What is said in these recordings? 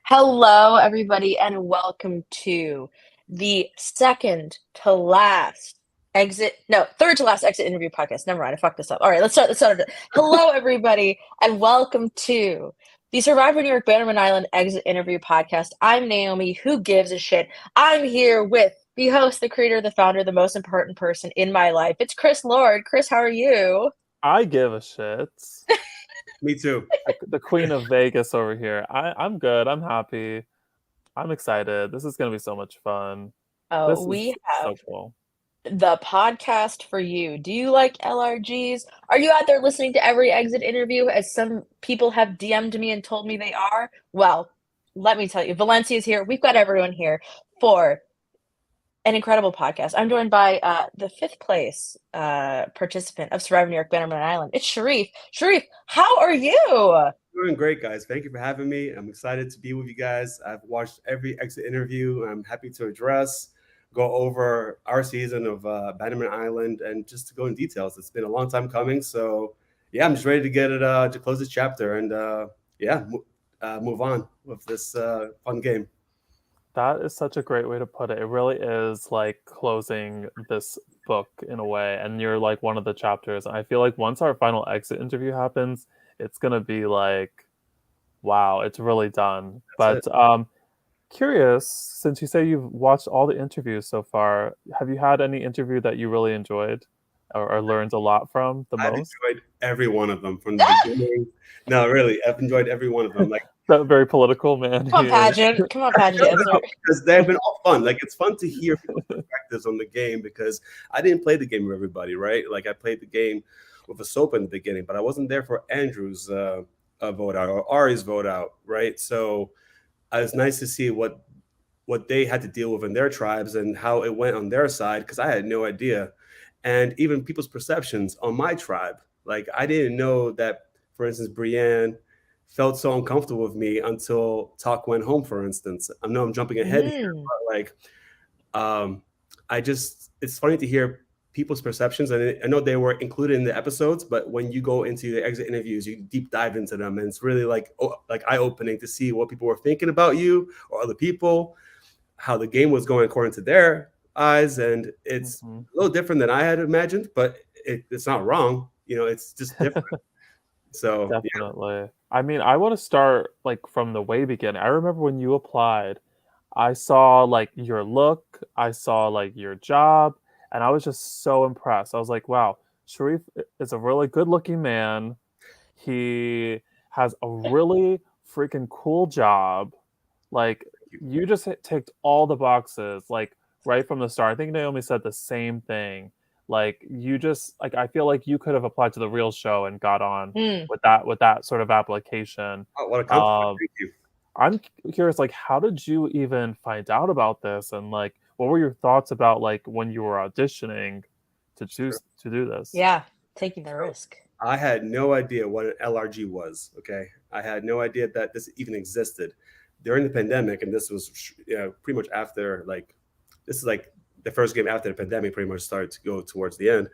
Hello, everybody, and welcome to the second to last third to last exit interview podcast. Never mind, I fucked this up. All right, let's start it. Hello, everybody, and welcome to the Survivor New York Bannerman Island exit interview podcast. I'm Naomi. Who gives a shit? I'm here with the host, the creator, the founder, the most important person in my life. It's Chris Lord. Chris, how are you? I give a shit. Me too. The Queen of Vegas over here. I'm good. I'm happy. I'm excited. This is gonna be so much fun. Oh, This we is have so cool. the podcast for you. Do you like LRGs? Are you out there listening to every exit interview as some people have DM'd me and told me they are? Well, let me tell you, Valencia's here. We've got everyone here for an incredible podcast. I'm joined by the fifth place participant of Survivor New York Bannerman Island. It's Sharif. Sharif, how are you? Doing great, guys. Thank you for having me. I'm excited to be with you guys. I've watched every exit interview. I'm happy to go over our season of Bannerman Island, and just to go in details. It's been a long time coming, so yeah, I'm just ready to get it to close this chapter and move on with this fun game. That is such a great way to put it. It really is like closing this book in a way, and you're like one of the chapters. I feel like once our final exit interview happens, it's gonna be like, wow, it's really done. That's But curious, since you say you've watched all the interviews so far, have you had any interview that you really enjoyed or learned a lot from the I've most? enjoyed every one of them from the beginning. No, really, I've enjoyed every one of them. Like, That very political man Come he on, is. pageant. Come on, pageant answer. because they've been all fun. Like, it's fun to hear people's perspectives on the game, because I didn't play the game with everybody, right? Like, I played the game with a soap in the beginning, but I wasn't there for Andrew's vote out or Ari's vote out, right? So it was nice to see what they had to deal with in their tribes and how it went on their side, because I had no idea. And even people's perceptions on my tribe. Like, I didn't know that, for instance, Brienne felt so uncomfortable with me until Talk went home, for instance. I know I'm jumping ahead here, Mm. but like, um, it's funny to hear people's perceptions. And I know they were included in the episodes, but when you go into the exit interviews, you deep dive into them, and it's really like eye opening to see what people were thinking about you or other people, how the game was going according to their eyes. And it's Mhm. a little different than I had imagined, but it's not wrong. It's just different. So yeah. Definitely. I mean, I want to start like from the way beginning. I remember when you applied, I saw like your look, I saw like your job, and I was just so impressed. I was like, wow, Sharif is a really good looking man. He has a really freaking cool job. Like, you just ticked all the boxes, like right from the start. I think Naomi said the same thing. Like, you just like, I feel like you could have applied to the real show and got on Mm. with that sort of application. Oh, what a compliment. Um, Thank you. I'm curious, like, how did you even find out about this, and like, what were your thoughts about like when you were auditioning Sure. to do this? Yeah, taking the So risk. I had no idea what an LRG was. Okay. I had no idea that this even existed during the pandemic. And this was, pretty much after, like, this is like the first game after the pandemic pretty much started to go towards the end.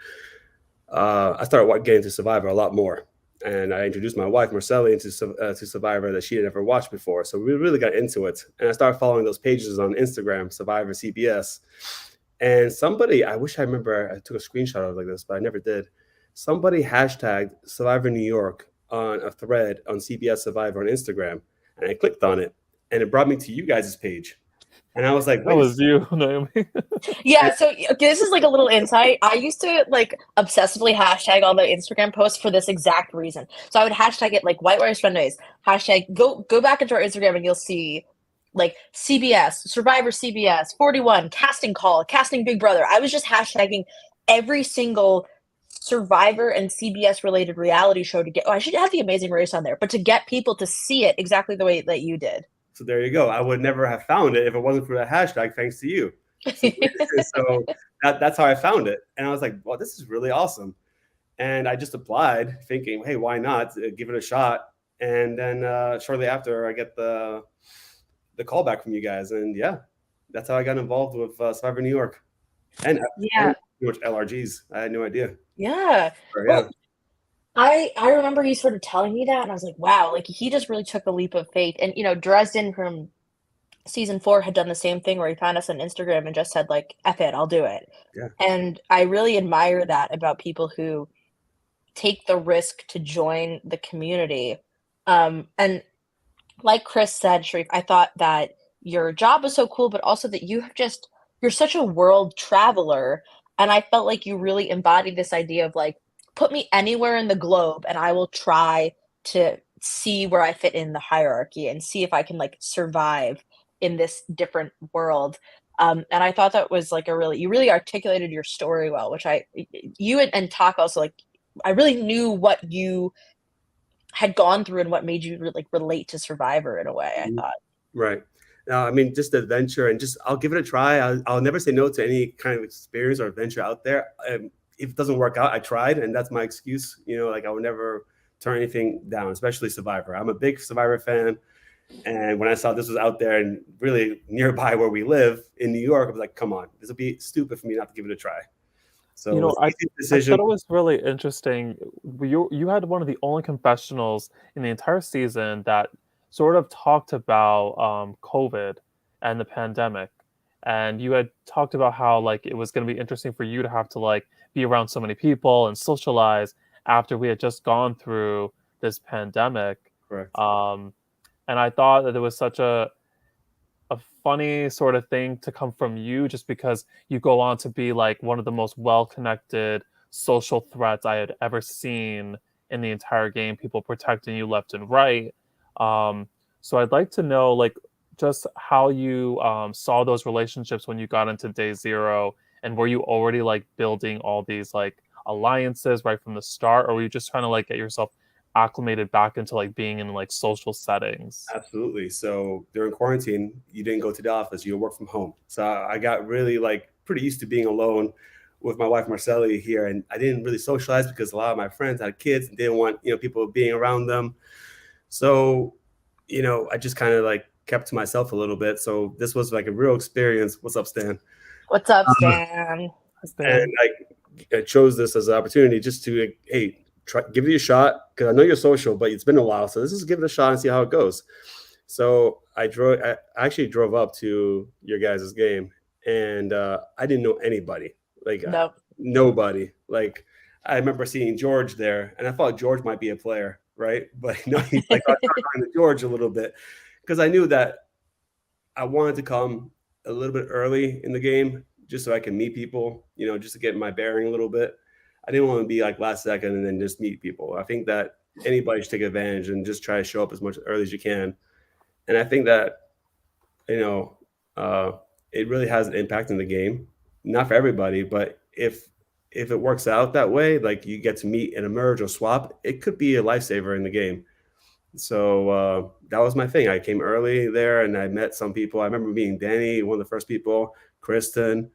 I started getting to Survivor a lot more. And I introduced my wife, Marcella, to Survivor that she had never watched before. So we really got into it. And I started following those pages on Instagram, Survivor CBS. And somebody, I wish I remember, I took a screenshot of it like this, but I never did. Somebody hashtagged Survivor New York on a thread on CBS Survivor on Instagram. And I clicked on it, and it brought me to you guys' page. And I was like, That wait a was second. you, Naomi. Yeah, so okay, this is like a little insight. I used to like obsessively hashtag all the Instagram posts for this exact reason. So I would hashtag it like White Rice Sundays. Hashtag go back into our Instagram and you'll see like CBS, Survivor CBS, 41, casting call, casting Big Brother. I was just hashtagging every single Survivor and CBS related reality show to get. Oh, I should have the Amazing Race on there, but to get people to see it exactly the way that you did. So there you go. I would never have found it if it wasn't for that hashtag, thanks to you. So, so that's how I found it. And I was like, well, this is really awesome. And I just applied thinking, hey, why not give it a shot? And then shortly after, I get the call back from you guys. And yeah, that's how I got involved with Survivor New York and Yeah. pretty much LRGs. I had no idea. Yeah. Or, Well, yeah. I remember you sort of telling me that, and I was like, wow, like he just really took a leap of faith. And Dresden from season 4 had done the same thing where he found us on Instagram and just said like, "F it, I'll do it." Yeah. And I really admire that about people who take the risk to join the community. And like Chris said, Sharif, I thought that your job was so cool, but also that you're such a world traveler. And I felt like you really embodied this idea of like, put me anywhere in the globe and I will try to see where I fit in the hierarchy and see if I can like survive in this different world. And I thought that was like you really articulated your story well, which you and Talk also like, I really knew what you had gone through and what made you like relate to Survivor in a way, I Mhm. thought. Right. I mean, just the adventure and just I'll give it a try. I'll never say no to any kind of experience or adventure out there. If it doesn't work out, I tried, and that's my excuse. Like I would never turn anything down, especially Survivor. I'm a big Survivor fan, and when I saw this was out there and really nearby where we live in New York, I was like, "Come on, this would be stupid for me not to give it a try." So You it was know, an I easy I decision. thought it was really interesting. You had one of the only confessionals in the entire season that sort of talked about COVID and the pandemic, and you had talked about how like it was going to be interesting for you to have to like be around so many people and socialize after we had just gone through this pandemic. Correct. Um, and I thought that it was such a funny sort of thing to come from you just because you go on to be like one of the most well-connected social threats I had ever seen in the entire game, people protecting you left and right. Um, so I'd like to know like just how you saw those relationships when you got into day zero, and were you already like building all these like alliances right from the start, or were you just trying to like get yourself acclimated back into like being in like social settings? Absolutely. So during quarantine, you didn't go to the office, you work from home. So I got really like pretty used to being alone with my wife Marcelli here. And I didn't really socialize because a lot of my friends had kids and didn't want, people being around them. So, I just kind of like kept to myself a little bit. So this was like a real experience. What's up, Stan? What's up, Stan? And I chose this as an opportunity just to, hey, try, give it a shot because I know you're social, but it's been a while, so let's just give it a shot and see how it goes. So I actually drove up to your guys' game, and I didn't know anybody, like No. nobody. Like I remember seeing George there, and I thought George might be a player, right? But no, he's like I started talking to George a little bit because I knew that I wanted to come a little bit early in the game just so I can meet people, just to get my bearing a little bit. I didn't want to be like last second and then just meet people. I think that anybody should take advantage and just try to show up as much early as you can. And I think that, you know, uh, it really has an impact in the game. Not for everybody, but if it works out that way, like you get to meet and emerge or swap, it could be a lifesaver in the game. So that was my thing. I came early there and I met some people. I remember meeting Danny, one of the first people, Kristen,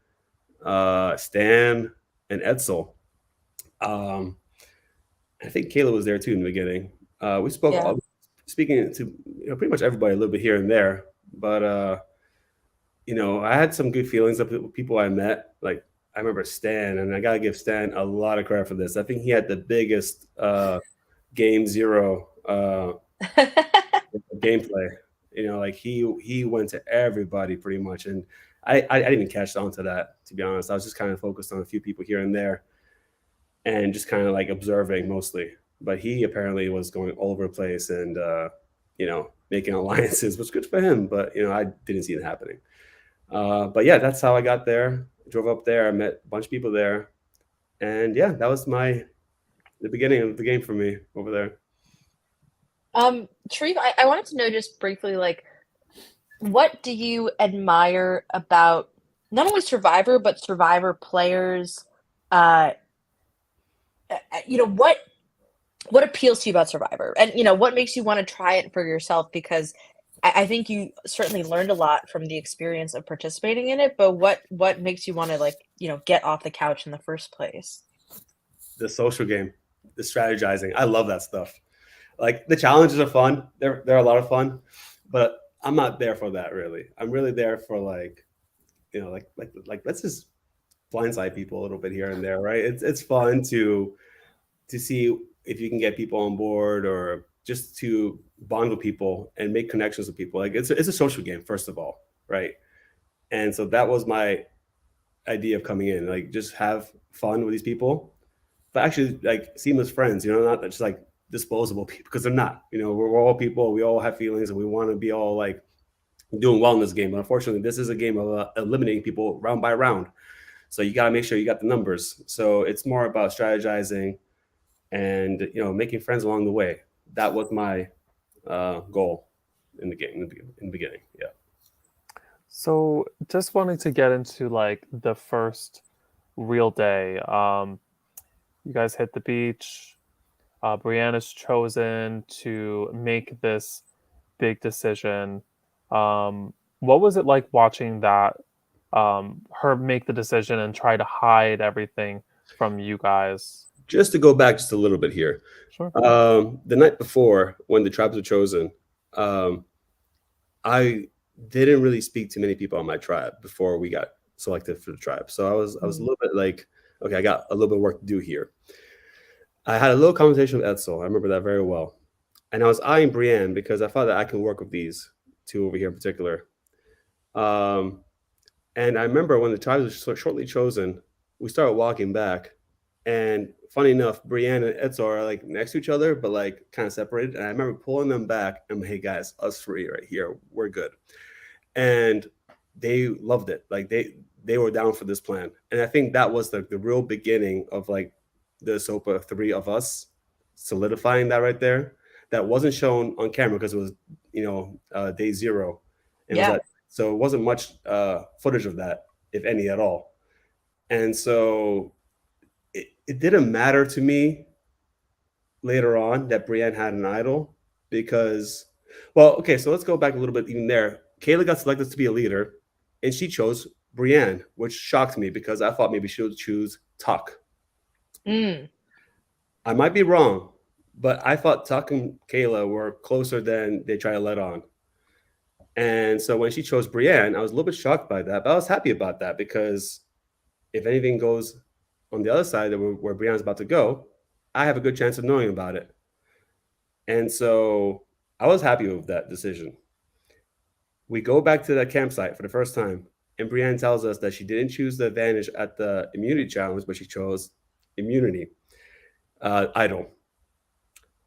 Stan, and Edsel. Um, I think Kayla was there too in the beginning. We spoke, Yeah. speaking to pretty much everybody a little bit here and there, but I had some good feelings of people I met. Like I remember Stan, and I gotta give Stan a lot of credit for this. I think he had the biggest game zero gameplay. Like he went to everybody pretty much, and I didn't even catch on to that, to be honest. I was just kind of focused on a few people here and there, and just kind of like observing mostly. But he apparently was going all over the place and making alliances, which was good for him. But I didn't see it happening. But yeah, that's how I got there. Drove up there, I met a bunch of people there, and yeah, that was the beginning of the game for me over there. Sharif, I wanted to know just briefly, like, what do you admire about not only Survivor, but Survivor players? Uh, what appeals to you about Survivor? And, what makes you want to try it for yourself? Because I think you certainly learned a lot from the experience of participating in it, but what makes you want to like, get off the couch in the first place? The social game, the strategizing, I love that stuff. Like the challenges are fun. They're a lot of fun, but I'm not there for that really. I'm really there for like, like let's just blindside people a little bit here and there, right? It's fun to see if you can get people on board or just to bond with people and make connections with people. Like it's a social game, first of all, right? And so that was my idea of coming in, like just have fun with these people, but actually like see them as friends, not just like disposable people, because they're not. We're all people, we all have feelings, and we want to be all like doing well in this game. But unfortunately, this is a game of eliminating people round by round. So you got to make sure you got the numbers. So it's more about strategizing and making friends along the way. That was my goal in the game in the beginning. Yeah. So just wanting to get into like the first real day. You guys hit the beach. Brianna's chosen to make this big decision. What was it like watching that? Her make the decision and try to hide everything from you guys. Just to go back just a little bit here. Sure. The night before, when the tribes were chosen, I didn't really speak to many people on my tribe before we got selected for the tribe. So I was a little bit like, okay, I got a little bit of work to do here. I had a little conversation with Edsel. I remember that very well. And I was eyeing Brienne because I thought that I can work with these two over here in particular. And I remember when the tribes were shortly chosen, we started walking back. And funny enough, Brienne and Edsel are like next to each other, but like kind of separated. And I remember pulling them back and, hey guys, us three right here, we're good. And they loved it. Like they were down for this plan. And I think that was the real beginning of like the SOPA 3 of us solidifying that right there. That wasn't shown on camera because it was, day 0. So it wasn't much footage of that, if any at all. And so it didn't matter to me later on that Brienne had an idol because, well, okay, so let's go back a little bit even there. Kayla got selected to be a leader, and she chose Brienne, which shocked me because I thought maybe she would choose Tuck. I might be wrong, but I thought Tuck and Kayla were closer than they try to let on. And so when she chose Brienne, I was a little bit shocked by that, but I was happy about that because if anything goes on the other side where Brianna's about to go, I have a good chance of knowing about it. And so I was happy with that decision. We go back to that campsite for the first time, and Brienne tells us that she didn't choose the advantage at the immunity challenge, but she chose immunity idol.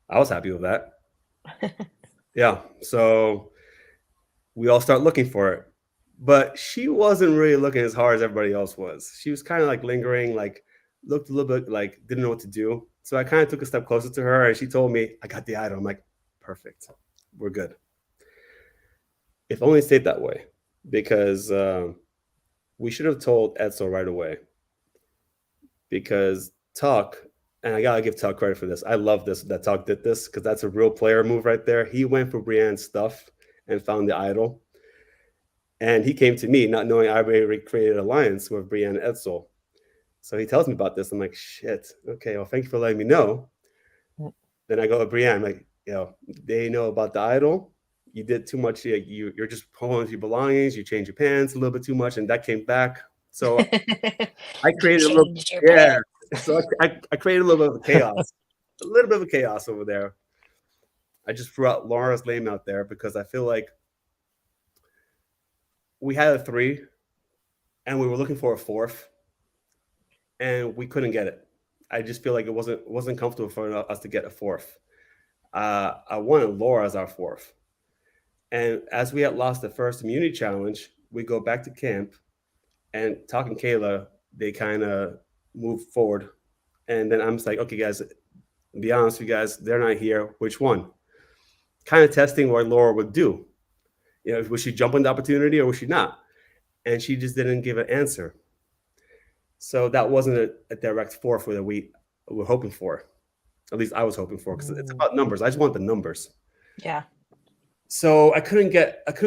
I was happy with that. Yeah. So we all start looking for it. But she wasn't really looking as hard as everybody else was. She was kind of like lingering, like looked a little bit like didn't know what to do. So I kind of took a step closer to her and she told me, I got the idol. I'm like, perfect. We're good. If only it stayed that way, because we should have told Edsel right away. Because Tuck, and I gotta give Tuck credit for this. I love this that Tuck did this because that's a real player move right there. He went for Brienne's stuff and found the idol. And he came to me not knowing I already created an alliance with Brienne and Edsel. So he tells me about this. I'm like, shit. Okay, well, thank you for letting me know. Then I go to Brienne. I'm like, they know about the idol. You did too much. You're just pulling your belongings. You changed your pants a little bit too much, and that came back. So I created a little. Yeah. So I created a little bit of chaos. A little bit of chaos over there. I just threw out Laura's name out there because I feel like we had a 3 and we were looking for a 4th and we couldn't get it. I just feel like it wasn't comfortable for us to get a 4th. I wanted Laura as our 4th. And as we had lost the first immunity challenge, we go back to camp and talking Kayla, they kind of move forward. And then I'm just like, okay, guys, to be honest with you guys, they're not here. Which one? Kind of testing what Laura would do. Would she jump on the opportunity or was she not? And she just didn't give an answer. So that wasn't a direct 4th that we were hoping for. At least I was hoping for, because it's about numbers. I just want the numbers. Yeah. So I couldn't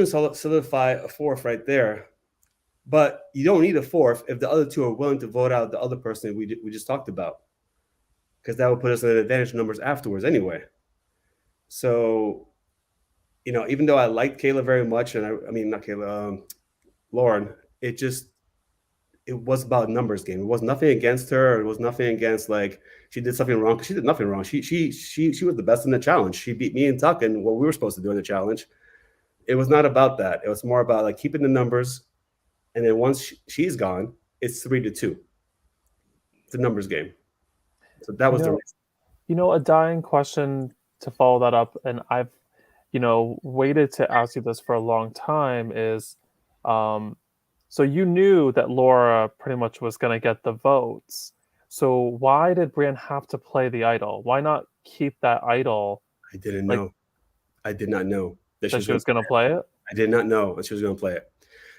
solidify a 4th right there. But you don't need a 4th if the other 2 are willing to vote out the other person we just talked about, because that would put us at advantage numbers afterwards anyway. So, even though I liked Kayla very much, and I mean not Kayla, Lauren, it just it was about a numbers game. It was nothing against her. It was nothing against like she did something wrong, because she did nothing wrong. She was the best in the challenge. She beat me and Tuck in what we were supposed to do in the challenge. It was not about that. It was more about like keeping the numbers, and then once she's gone, it's 3-2. It's a numbers game. So that was the reason. A dying question to follow that up, and I've, waited to ask you this for a long time is, so you knew that Laura pretty much was going to get the votes. So why did Brienne have to play the idol? Why not keep that idol? I didn't know. I did not know that she was going to play it. I did not know that she was going to play it.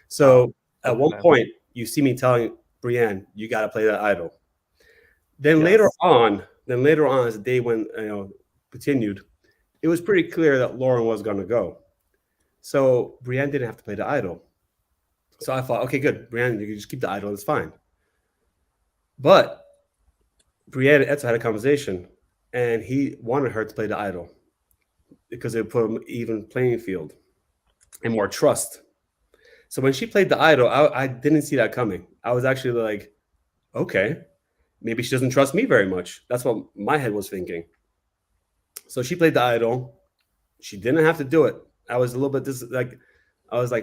So at one point, you see me telling Brienne, "You got to play that idol." Then later on, as the day when continued, it was pretty clear that Lauren was going to go. So Brienne didn't have to play the idol. So I thought, okay, good. Brienne, you can just keep the idol. It's fine. But Brienne and Etzel had a conversation, and he wanted her to play the idol because it would put him even playing field and more trust. So when she played the idol, I didn't see that coming. I was actually like, okay, maybe she doesn't trust me very much. That's what my head was thinking. So she played the idol. She didn't have to do it. I was a little bit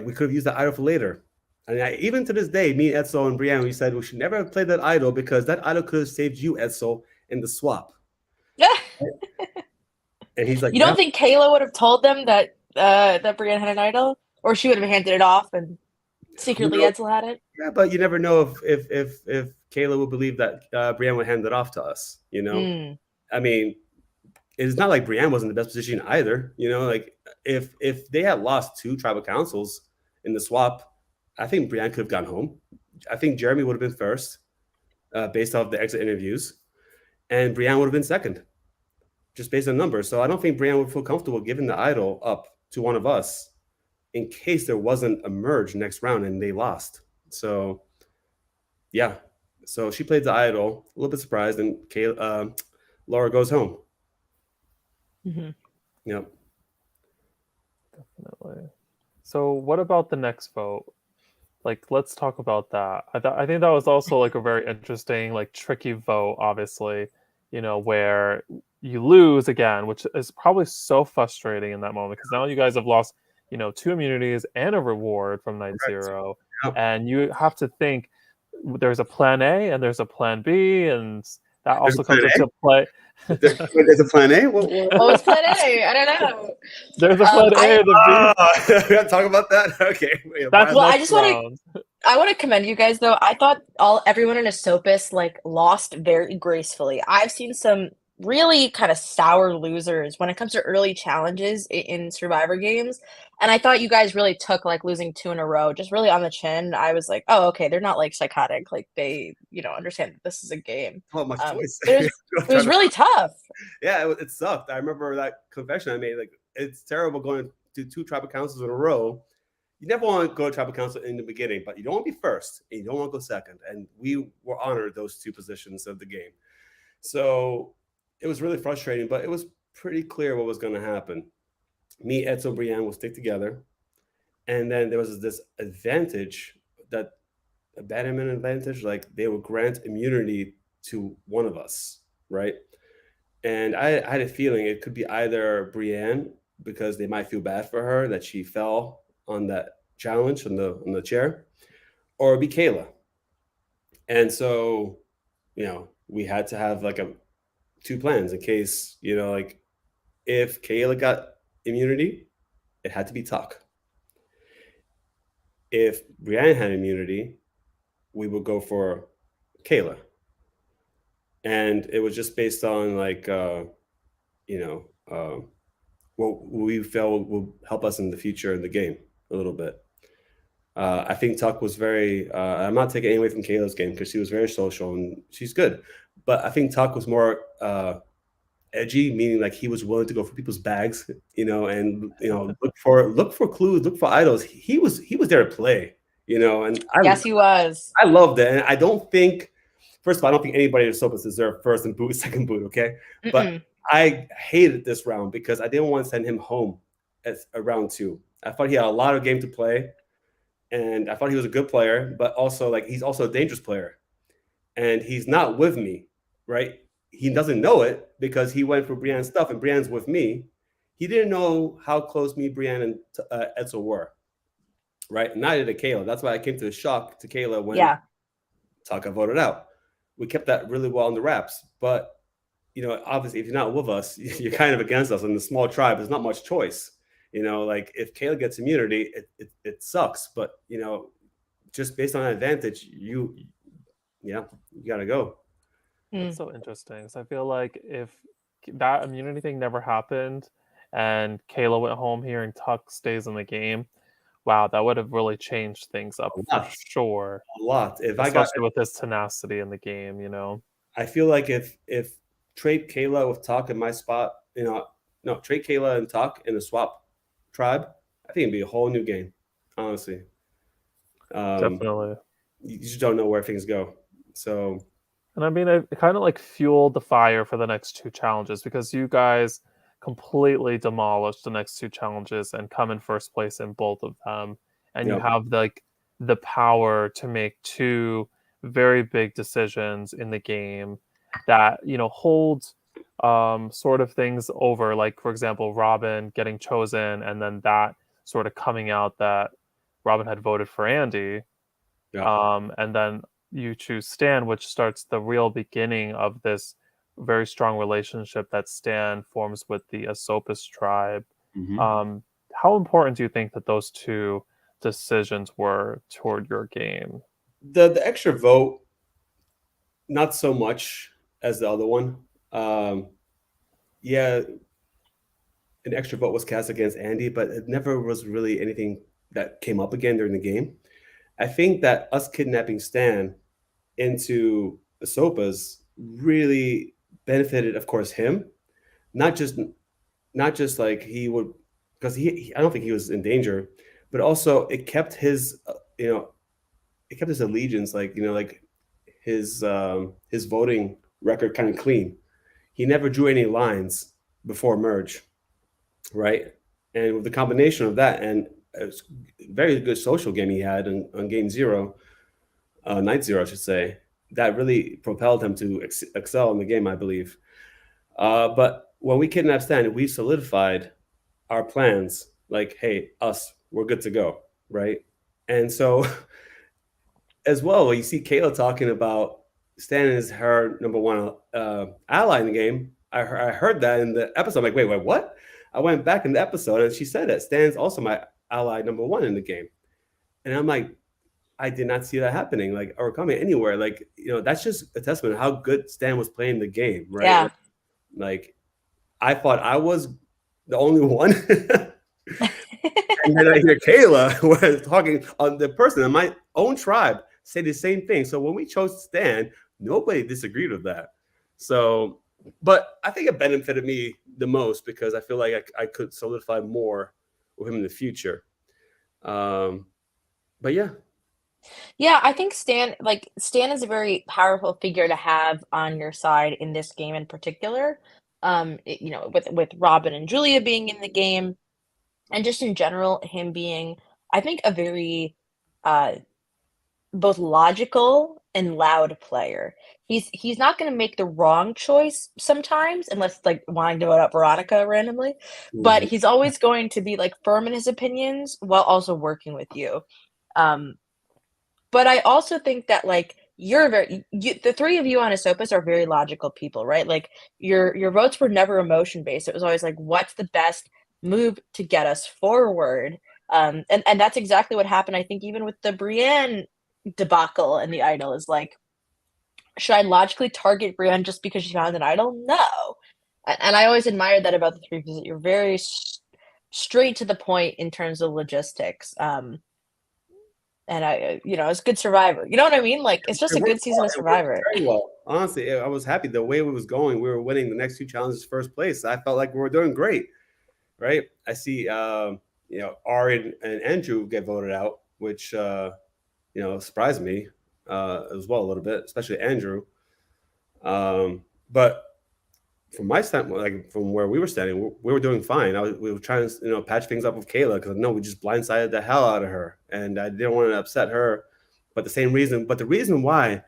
we could have used the idol for later. And even to this day, me, Etzel, and Brienne, we said we should never have played that idol because that idol could have saved you, Etzel, in the swap. And he's like, you don't think Kayla would have told them that that Brienne had an idol, or she would have handed it off and secretly Etzel had it? Yeah, but you never know if Kayla would believe that Brienne would hand it off to us. I mean, it's not like Brienne was in the best position either. Like if they had lost 2 tribal councils in the swap, I think Brienne could have gone home. I think Jeremy would have been first, based off the exit interviews, and Brienne would have been second, just based on numbers. So I don't think Brienne would feel comfortable giving the idol up to one of us in case there wasn't a merge next round and they lost. So yeah, so she played the idol, a little bit surprised, and Laura goes home. Mm-hmm. Yep. Definitely. So what about the next vote? Let's talk about that. I think that was also a very interesting, tricky vote, obviously, where you lose again, which is probably so frustrating in that moment because now you guys have lost, 2 immunities and a reward from night 0. Yep. And you have to think there's a plan A and there's a plan B, and that also comes into play. There's a plan A? What was plan A? I don't know. There's a plan A and a B. We gotta talk about that? Okay. I want to commend you guys though. I thought everyone in Esopus lost very gracefully. I've seen some really kind of sour losers when it comes to early challenges in Survivor games, and I thought you guys really took losing 2 in a row just really on the chin. I was like, oh, okay, they're not psychotic. They understand that this is a game. Not much choice. It was really tough. Yeah, it sucked. I remember that confession I made. It's terrible going to 2 tribal councils in a row. You never want to go to tribal council in the beginning, but you don't want to be first and you don't want to go second. And we were honored those 2 positions of the game. So it was really frustrating, but it was pretty clear what was going to happen. Me, Etzel, Brienne will stick together. And then there was this advantage, that a Bannerman advantage, they would grant immunity to one of us, right? And I had a feeling it could be either Brienne, because they might feel bad for her that she fell on that challenge on the chair, or it'd be Kayla. And so, we had to have 2 plans in case, if Kayla got immunity, it had to be Tuck. If Brienne had immunity, we would go for Kayla. And it was just based on what we felt would help us in the future in the game a little bit. I think Tuck was very, I'm not taking anything away from Kayla's game because she was very social and she's good. But I think Tuck was more edgy, meaning he was willing to go for people's bags, and look for clues, look for idols. He was there to play, and yes, he was. I loved it, and I don't think, first of all, I don't think anybody in Sopus deserved first and boot, second boot, okay? Mm-mm. But I hated this round because I didn't want to send him home at round 2. I thought he had a lot of game to play, and I thought he was a good player, but also like he's also a dangerous player, and he's not with me, right? He doesn't know it because he went for Brienne's stuff, and Brienne's with me. He didn't know how close me, Brienne, and Edsel were, right? Neither did Kayla. That's why I came to the shock to Kayla when Yeah. Taka voted out. We kept that really well on the wraps, but obviously, if you're not with us, you're kind of against us. In the small tribe, there's not much choice. Like if Kayla gets immunity, it sucks. But just based on that advantage, you gotta go. That's so interesting. So I feel like if that immunity thing never happened and Kayla went home here and Tuck stays in the game, wow, that would have really changed things up for sure. A lot. Especially with his tenacity in the game, I feel like if trade Kayla with Tuck in my spot, trade Kayla and Tuck in the swap tribe, I think it'd be a whole new game, honestly. Definitely. You just don't know where things go. So, and I mean, it kind of like fueled the fire for the next two challenges because you guys completely demolished the next two challenges and come in first place in both of them. And you have like the power to make two very big decisions in the game that, hold sort of things over. Like, for example, Robin getting chosen and then that sort of coming out that Robin had voted for Andy. And then you choose Stan, which starts the real beginning of this very strong relationship that Stan forms with the Asopus tribe. Mm-hmm. How important do you think that those two decisions were toward your game? The extra vote, not so much as the other one. Yeah, an extra vote was cast against Andy, but it never was really anything that came up again during the game. I think that us kidnapping Stan into Ahsopa's really benefited, of course, him. Not just like he would, because I don't think he was in danger, but also it kept his, it kept his allegiance, like his voting record kind of clean. He never drew any lines before merge, right? And with the combination of that and a very good social game he had on game zero, night zero, I should say, that really propelled him to excel in the game, I believe. But when we kidnapped Stan, we solidified our plans. Like, hey, we're good to go, right? And so, as well, you see Kayla talking about Stan is her number one ally in the game. I heard that in the episode. I'm like, wait, what? I went back in the episode and she said that Stan's also my ally number one in the game. And I'm like, I did not see that happening, like, or coming anywhere. Like, that's just a testament to how good Stan was playing the game, right? Yeah. Like I thought I was the only one. And then I hear Kayla was talking on the person in my own tribe say the same thing. So when we chose Stan, nobody disagreed with that. So, but I think it benefited me the most because I feel like I could solidify more with him in the future. But yeah. Yeah, I think Stan is a very powerful figure to have on your side in this game in particular. With Robin and Julia being in the game, and just in general, him being, I think, a very both logical and loud player. He's not going to make the wrong choice sometimes, unless like wanting to vote out Veronica randomly. But he's always going to be like firm in his opinions while also working with you. But I also think that like the three of you on Asopus are very logical people, right? Like your votes were never emotion based. It was always like, what's the best move to get us forward? And that's exactly what happened. I think even with the Brienne debacle and the idol is like, should I logically target Brienne just because she found an idol? No. And I always admired that about the three of you, that you're very straight to the point in terms of logistics. And it's a good Survivor. You know what I mean? Like, it's just a good season of Survivor. Very well. Honestly, I was happy the way it was going. We were winning the next two challenges first place. I felt like we were doing great, right? I see, Ari and Andrew get voted out, which, surprised me as well a little bit, especially Andrew. But from my standpoint, like from where we were standing, we were doing fine. We were trying to, patch things up with Kayla because no, we just blindsided the hell out of her, and I didn't want to upset her. But the reason why,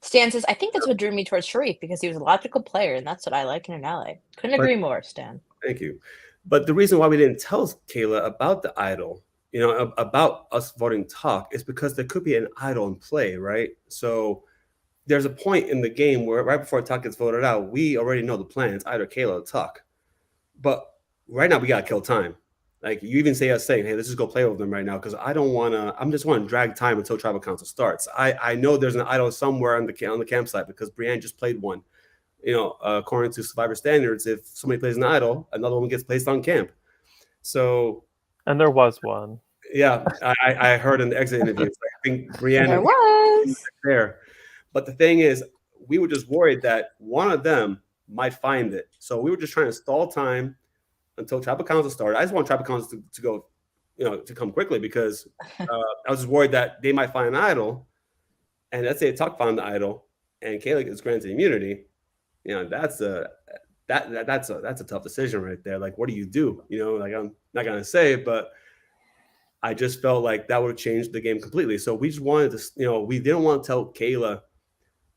Stan says, I think that's what drew me towards Sharif because he was a logical player, and that's what I like in an ally. Couldn't but agree more, Stan. thank you. But the reason why we didn't tell Kayla about the idol, about us voting Tuck, is because there could be an idol in play, right? So there's a point in the game where right before Tuck gets voted out, we already know the plan. It's either Kayla or Tuck. But right now we gotta kill time. Like you even say us saying, "Hey, let's just go play with them right now," because I don't want to. I'm just want to drag time until tribal council starts. I know there's an idol somewhere on the campsite because Brienne just played one. According to Survivor standards, if somebody plays an idol, another one gets placed on camp. So, and there was one. Yeah, I heard in the exit interviews. I think Brienne there was there, but the thing is, we were just worried that one of them might find it. So we were just trying to stall time until tribal council started. I just want tribal council to go, to come quickly because I was just worried that they might find an idol, and let's say Tuck found the idol, and Kayla gets granted immunity. That's a tough decision right there. Like, what do you do? Like I'm not gonna say it, but I just felt like that would have changed the game completely. So we just wanted to, we didn't want to tell Kayla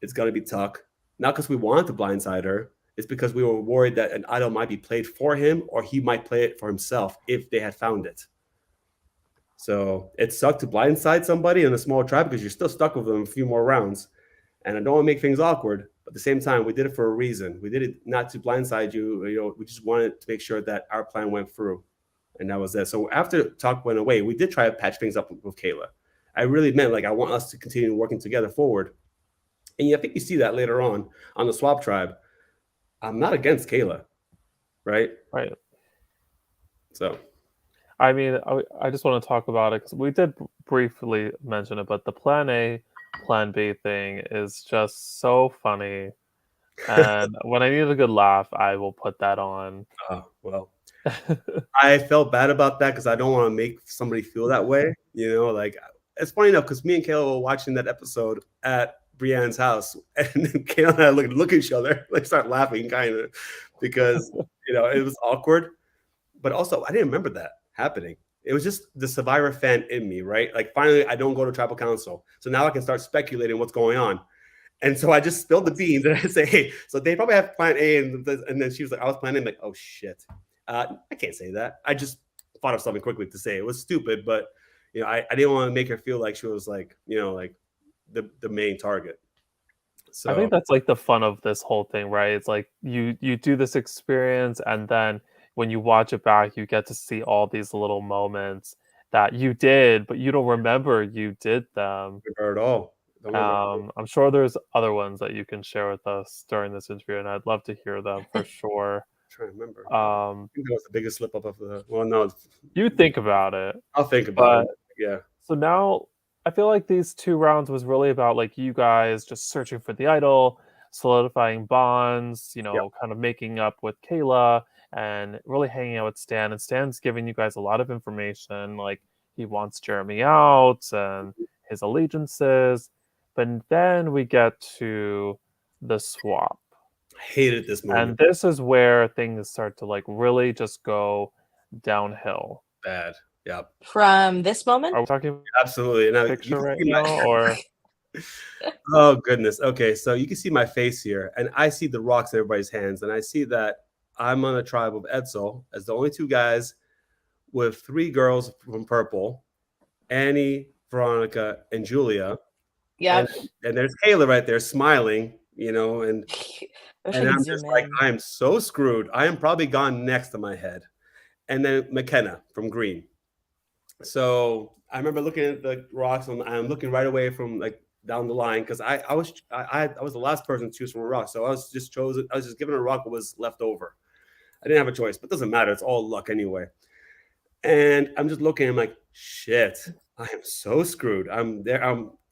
it's gonna be Tuck, not because we wanted to blindside her. It's because we were worried that an idol might be played for him or he might play it for himself if they had found it. So it sucked to blindside somebody in a small tribe because you're still stuck with them a few more rounds. And I don't want to make things awkward, but at the same time, we did it for a reason. We did it not to blindside you. We just wanted to make sure that our plan went through. And that was it. So after Tuck went away, we did try to patch things up with Kayla. I really meant I want us to continue working together forward. And I think you see that later on the swap tribe. I'm not against Kayla, right? Right. So, I mean, I just want to talk about it because we did briefly mention it, but the Plan A, Plan B thing is just so funny. And when I need a good laugh, I will put that on. Well, I felt bad about that because I don't want to make somebody feel that way. It's funny enough because me and Kayla were watching that episode at Brienne's house, and then Kayla and I look at each other, start laughing, kind of, because it was awkward. But also, I didn't remember that happening. It was just the Survivor fan in me, right? Like finally, I don't go to tribal council, so now I can start speculating what's going on. And so I just spilled the beans, and I say, "Hey, so they probably have Plan A," and then she was like, "I was planning." I'm like, "Oh shit, I can't say that." I just thought of something quickly to say. It was stupid, but I didn't want to make her feel like she was like the main target. So I think that's the fun of this whole thing, right? It's like you do this experience, and then when you watch it back, you get to see all these little moments that you did, but you don't remember you did them. At all. I'm sure there's other ones that you can share with us during this interview, and I'd love to hear them for sure. I'm trying to remember. I think that was the biggest slip up of the. Well, no. You think about it. I'll think about it. Yeah. So now I feel like these 2 rounds was really about you guys just searching for the idol, solidifying bonds, kind of making up with Kayla and really hanging out with Stan. And Stan's giving you guys a lot of information, he wants Jeremy out and his allegiances. But then we get to the swap. I hated this moment. And this is where things start to really just go downhill. Bad. Yeah. From this moment? Are we talking absolutely now, picture right now, or? Oh goodness. Okay, so you can see my face here, and I see the rocks in everybody's hands, and I see that I'm on a tribe of Edsel as the only 2 guys with 3 girls from purple, Annie, Veronica, and Julia. Yeah. And there's Kayla right there smiling, and I'm just like, I'm so screwed. I am probably gone next to my head. And then McKenna from green. So I remember looking at the rocks, and I'm looking right away from down the line because I was the last person to choose from a rock. So I was just given a rock that was left over. I didn't have a choice, but it doesn't matter. It's all luck anyway. And I'm just looking. I'm like, shit, I am so screwed. I'm there.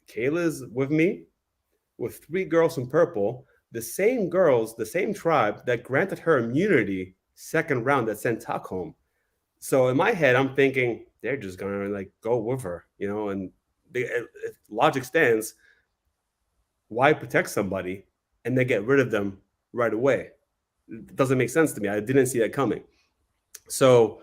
Kayla's with me with 3 girls from purple, the same girls, the same tribe that granted her immunity second round that sent Tuck home. So in my head, I'm thinking they're just gonna go with her, and if logic stands, why protect somebody and then get rid of them right away. It doesn't make sense to me. I didn't see that coming. So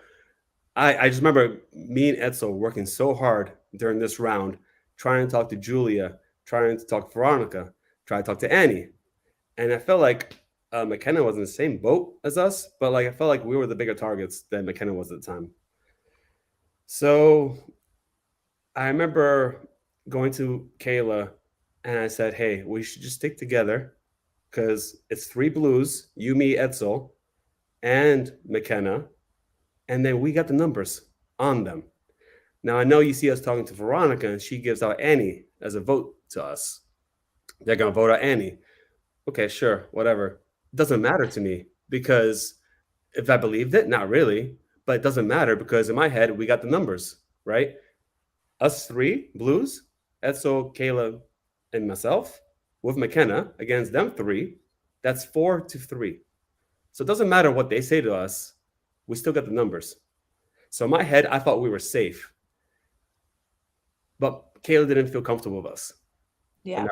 I just remember me and Edsel working so hard during this round, trying to talk to Julia, trying to talk to Veronica, trying to talk to Annie. And I felt like McKenna was in the same boat as us, but like I felt like we were the bigger targets than McKenna was at the time. So I remember going to Kayla and I said, hey, we should just stick together because it's 3 blues, you, me, Edsel, and McKenna, and then we got the numbers on them. Now I know you see us talking to Veronica, and she gives out Annie as a vote to us. They're gonna vote out Annie. Okay, sure, whatever. It doesn't matter to me because if I believed it, not really, but it doesn't matter because in my head we got the numbers right. Us 3 blues, Edsel, Kayla, and myself with McKenna against them 3. That's 4-3. So it doesn't matter what they say to us. We still got the numbers. So in my head, I thought we were safe. But Kayla didn't feel comfortable with us. Yeah.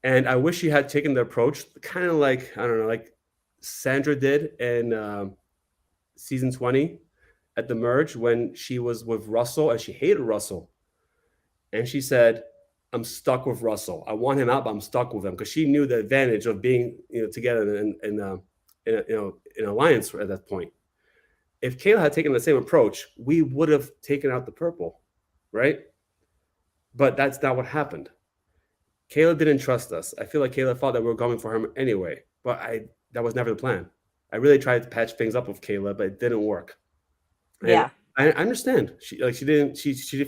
And I wish she had taken the approach, kind of like, I don't know, like Sandra did in season 20 at the merge when she was with Russell and she hated Russell. And she said, I'm stuck with Russell. I want him out, but I'm stuck with him because she knew the advantage of being together in alliance at that point. If Kayla had taken the same approach, we would have taken out the purple, right? But that's not what happened. Kayla didn't trust us. I feel like Kayla thought that we were going for him anyway, but that was never the plan. I really tried to patch things up with Kayla, but it didn't work. And Yeah. I understand. She felt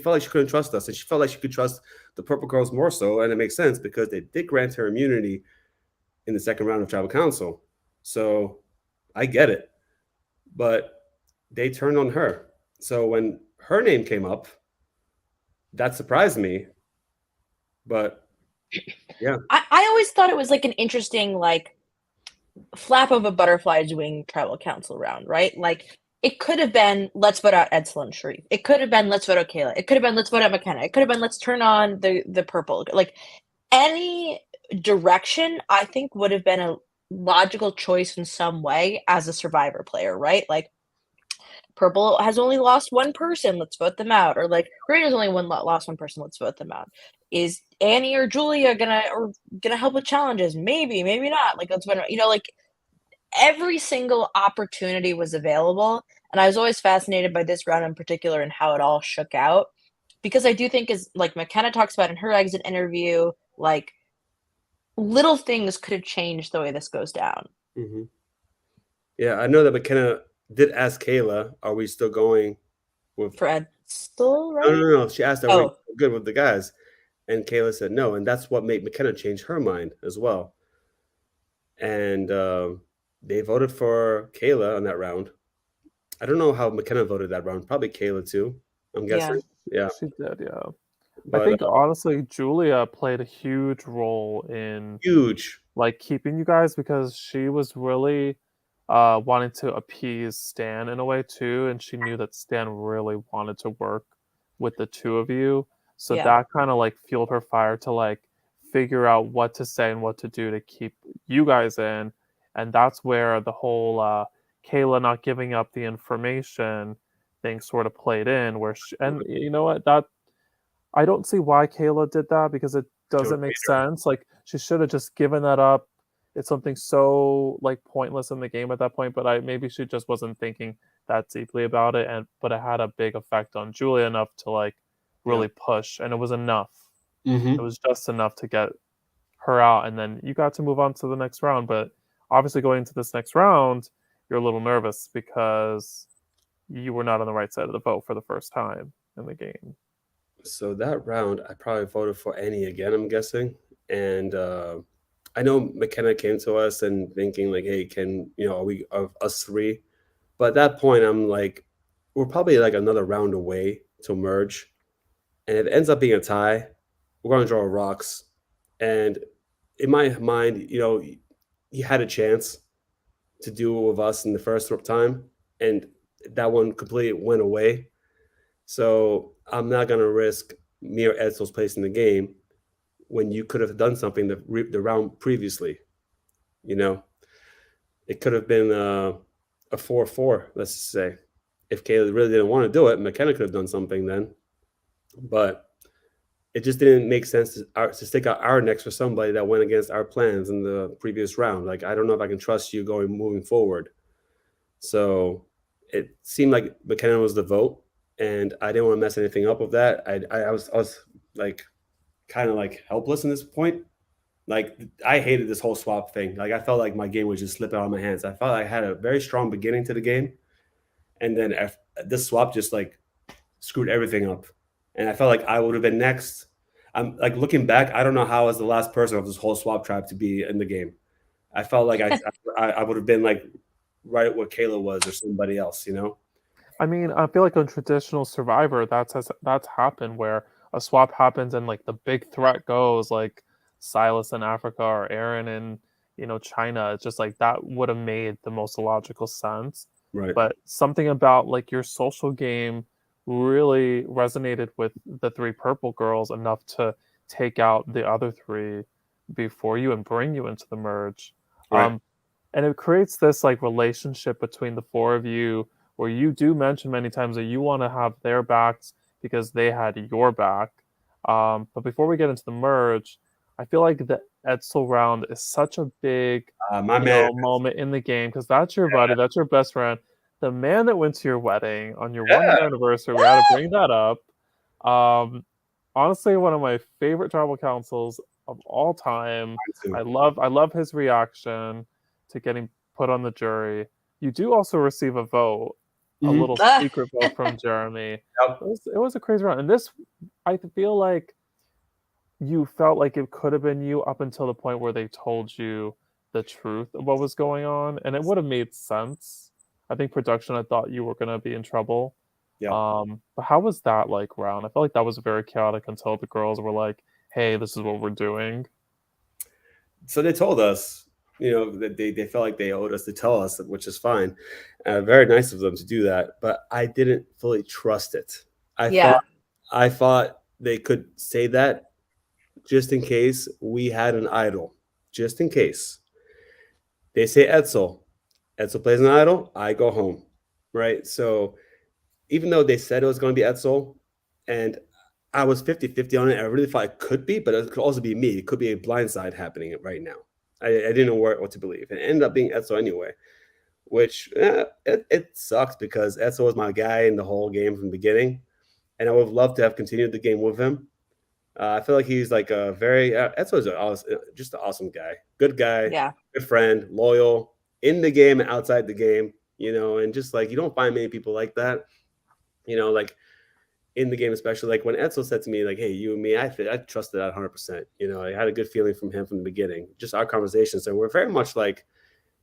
like she couldn't trust us, and she felt like she could trust the purple girls more so, and it makes sense because they did grant her immunity in the second round of tribal council. So I get it. But they turned on her. So when her name came up, that surprised me. But yeah. I always thought it was like an interesting like flap of a butterfly's wing tribal council round, right? Like it could have been let's vote out Edsel and Sharif. It could have been let's vote out Kayla. It could have been let's vote out McKenna. It could have been let's turn on the purple. Like any direction, I think would have been a logical choice in some way as a survivor player, right? Like purple has only lost one person, let's vote them out. Or like green has only lost one person, let's vote them out. Is Annie or Julia gonna help with challenges? Maybe, maybe not. Like let's vote, like every single opportunity was available. And I was always fascinated by this round in particular and how it all shook out. Because I do think is like McKenna talks about in her exit interview, like little things could have changed the way this goes down. Mm-hmm. Yeah, I know that McKenna did ask Kayla, are we still going with For Edsel, right? No. She asked, are we good with the guys? And Kayla said no. And that's what made McKenna change her mind as well. And they voted for Kayla on that round. I don't know how McKenna voted that round. Probably Kayla too, I'm guessing. Yeah. She did, yeah. But, I think honestly, Julia played a huge role in like keeping you guys because she was really wanting to appease Stan in a way too, and she knew that Stan really wanted to work with the two of you. So that kind of like fueled her fire to like figure out what to say and what to do to keep you guys in. And that's where the whole Kayla not giving up the information thing sort of played in. Where and you know what, that I don't see why Kayla did that because it doesn't make sense. Like she should have just given that up. It's something so like pointless in the game at that point. But maybe she just wasn't thinking that deeply about it. But it had a big effect on Julia enough to like really push, and it was enough. Mm-hmm. It was just enough to get her out, and then you got to move on to the next round. But obviously, going into this next round, you're a little nervous because you were not on the right side of the vote for the first time in the game. So that round, I probably voted for Annie again, I'm guessing. And I know McKenna came to us and thinking like, hey, are we of us 3? But at that point, I'm like, we're probably like another round away to merge. And if it ends up being a tie, we're going to draw rocks. And in my mind, he had a chance to do it with us in the first time. And that one completely went away. So I'm not going to risk me or Edsel's place in the game when you could have done something the round previously. You know, it could have been a 4-4, let's just say. If Kayla really didn't want to do it, McKenna could have done something then. But it just didn't make sense to stick out our necks for somebody that went against our plans in the previous round. Like, I don't know if I can trust you moving forward. So it seemed like McKenna was the vote, and I didn't want to mess anything up with that. I was like kind of like helpless in this point. Like, I hated this whole swap thing. Like, I felt like my game was just slipping out of my hands. I felt like I had a very strong beginning to the game, and then this swap just like screwed everything up. And I felt like I would have been next. I'm like, looking back, I don't know how I was the last person of this whole swap tribe to be in the game. I felt like I would have been like right where Kayla was or somebody else, you know? I mean, I feel like on traditional Survivor, that's happened where a swap happens and like the big threat goes, like Silas in Africa or Aaron in China. It's just like that would have made the most logical sense. Right. But something about like your social game really resonated with the three purple girls enough to take out the other three before you and bring you into the merge. Right. And it creates this like relationship between the four of you where you do mention many times that you want to have their backs because they had your back. But before we get into the merge, I feel like the Edsel round is such a big moment in the game because that's your buddy, that's your best friend, the man that went to your wedding on your 1 year anniversary. We had to bring that up. Honestly, one of my favorite tribal councils of all time. I love his reaction to getting put on the jury. You do also receive a vote, a little secret vote from Jeremy. Yep. It was a crazy round. And this, I feel like you felt like it could have been you up until the point where they told you the truth of what was going on. And it would have made sense. I think production had thought you were going to be in trouble. Yeah. But how was that like round? I felt like that was very chaotic until the girls were like, hey, this is what we're doing. So they told us, that they felt like they owed us to tell us, which is fine. Very nice of them to do that. But I didn't fully trust it. I thought they could say that just in case we had an idol. Just in case. They say Edsel. Edsel plays an idol, I go home. Right? So even though they said it was going to be Edsel, and I was 50-50 on it, I really thought it could be, but it could also be me. It could be a blindside happening right now. I didn't know what to believe. And it ended up being Edsel anyway, which it sucks because Edsel was my guy in the whole game from the beginning. And I would have loved to have continued the game with him. I feel like he's like a very Edsel is just an awesome guy. Good guy, good friend, loyal, in the game and outside the game, and just like you don't find many people like that. Like in the game, especially like when Edsel said to me, like, hey, you and me, I trusted that 100%. I had a good feeling from him from the beginning, just our conversation. So we're very much like,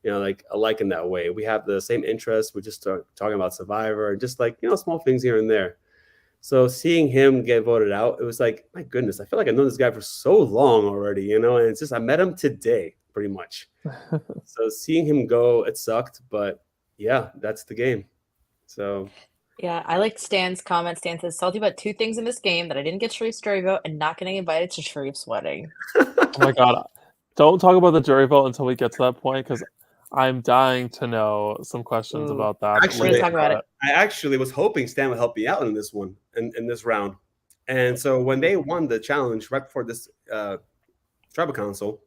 like alike in that way. We have the same interests. We're just talking about Survivor and just like, small things here and there. So seeing him get voted out, it was like, my goodness, I feel like I've known this guy for so long already, and it's just, I met him today pretty much. So seeing him go, it sucked, but yeah, that's the game. So yeah, I like Stan's comment. Stan says, salty about two things in this game: that I didn't get Sharif's jury vote and not getting invited to Sharif's wedding. Oh my god. Don't talk about the jury vote until we get to that point, because I'm dying to know some questions about that. Actually, talk about it. I actually was hoping Stan would help me out in this one, in this round. And so when they won the challenge right before this tribal council,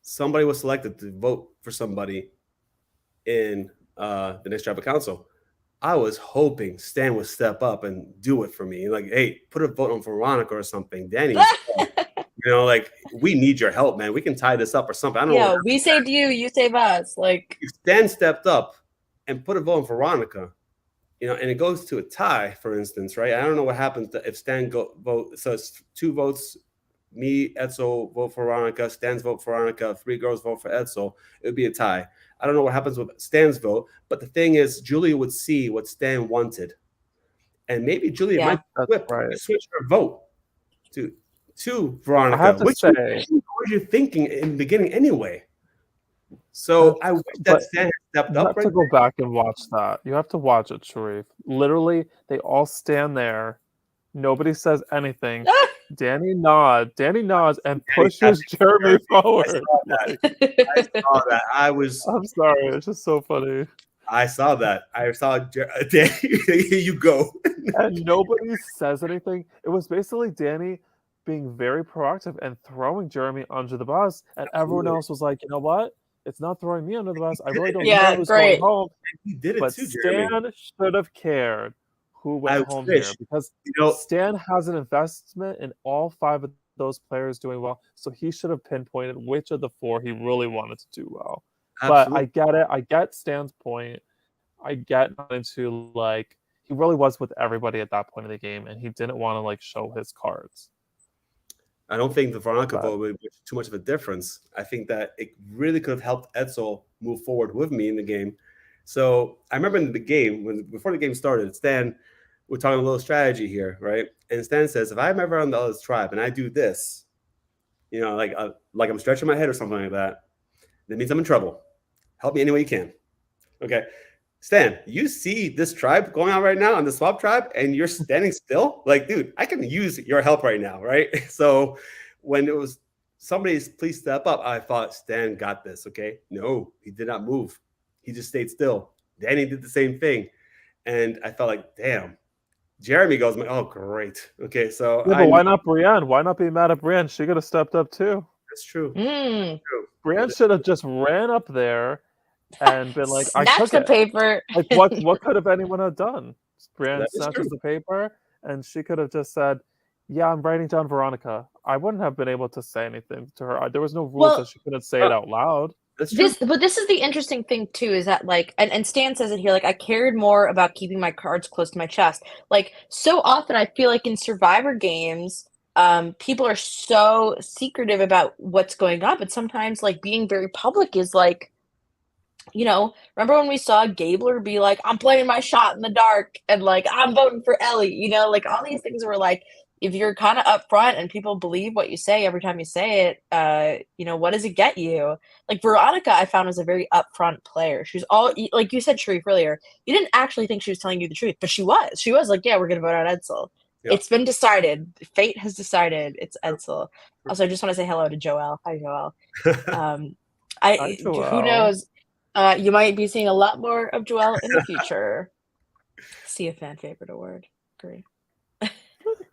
somebody was selected to vote for somebody in the next tribal council. I was hoping Stan would step up and do it for me. Like, hey, put a vote on Veronica or something. Danny, like, we need your help, man. We can tie this up or something. I don't know. We saved you. You save us. Like, if Stan stepped up and put a vote on Veronica, and it goes to a tie, for instance, right? I don't know what happens if Stan vote. So it's 2 votes. Me, Edsel vote for Veronica. Stan's vote for Veronica. 3 girls vote for Edsel. It would be a tie. I don't know what happens with Stan's vote, but the thing is, Julia would see what Stan wanted, and maybe Julia might switch her vote to Veronica. I have to say, what were you thinking in the beginning anyway? So I wish that Stan had stepped up. You have to go back and watch that. You have to watch it, Sharif. Literally, they all stand there. Nobody says anything. Danny nods and pushes Exactly. Jeremy I forward. saw that. I saw that. I'm sorry, it's just so funny. I saw that. I saw Danny. Here you go. And nobody says anything. It was basically Danny being very proactive and throwing Jeremy under the bus, and everyone Absolutely. else was like, you know what? It's not throwing me under the bus. I really don't Yeah, care who's going great. home. He did it But too, Jeremy. Stan should have cared who went I home wish. here because You know, Stan has an investment in all 5 of those players doing well. So he should have pinpointed which of the 4 he really wanted to do well. But I absolutely. get it. I get Stan's point. I get not into like he really was with everybody at that point of the game, and he didn't want to like show his cards. I don't think the Veronica But vote would make too much of a difference. I think that it really could have helped Edsel move forward with me in the game. So I remember in the game, before the game started, Stan, we're talking a little strategy here, right? And Stan says, if I'm ever on the other tribe and I do this, like I'm stretching my head or something like that, that means I'm in trouble. Help me any way you can. Okay. Stan, you see this tribe going on right now on the swap tribe, and you're standing still? Like, dude, I can use your help right now, right? So when it was somebody's please step up, I thought Stan got this. Okay. No, he did not move. He just stayed still. Danny did the same thing. And I felt like, damn. Jeremy goes, oh, great. Okay. So yeah, I but knew why not Brienne? Why not be mad at Brienne? She could have stepped up too. that's true. Mm. True. Brienne should have just ran up there and been like, I Snatch took the it. paper. Like what could have anyone have done? Brienne That is snatches true. the paper and she could have just said, yeah, I'm writing down Veronica. I wouldn't have been able to say anything to her. There was no rules Well, that she couldn't say it out loud. That's true. this is the interesting thing too, is that like, and Stan says it here, like I cared more about keeping my cards close to my chest. Like so often I feel like in Survivor games, people are so secretive about what's going on, but sometimes like being very public is like, remember when we saw Gabler be like, I'm playing my shot in the dark and like I'm voting for Ellie, like all these things were like, if you're kind of upfront and people believe what you say every time you say it, what does it get you? Like Veronica, I found was a very upfront player. She was all like you said, Sharif earlier. You didn't actually think she was telling you the truth, but she was. She was like, yeah, we're gonna vote out Edsel. Yeah. It's been decided. Fate has decided. It's Edsel. Also, I just want to say hello to Joelle. Hi, Joelle. Hi, Who Joelle. knows? You might be seeing a lot more of Joelle in the future. See a fan favorite award. Great.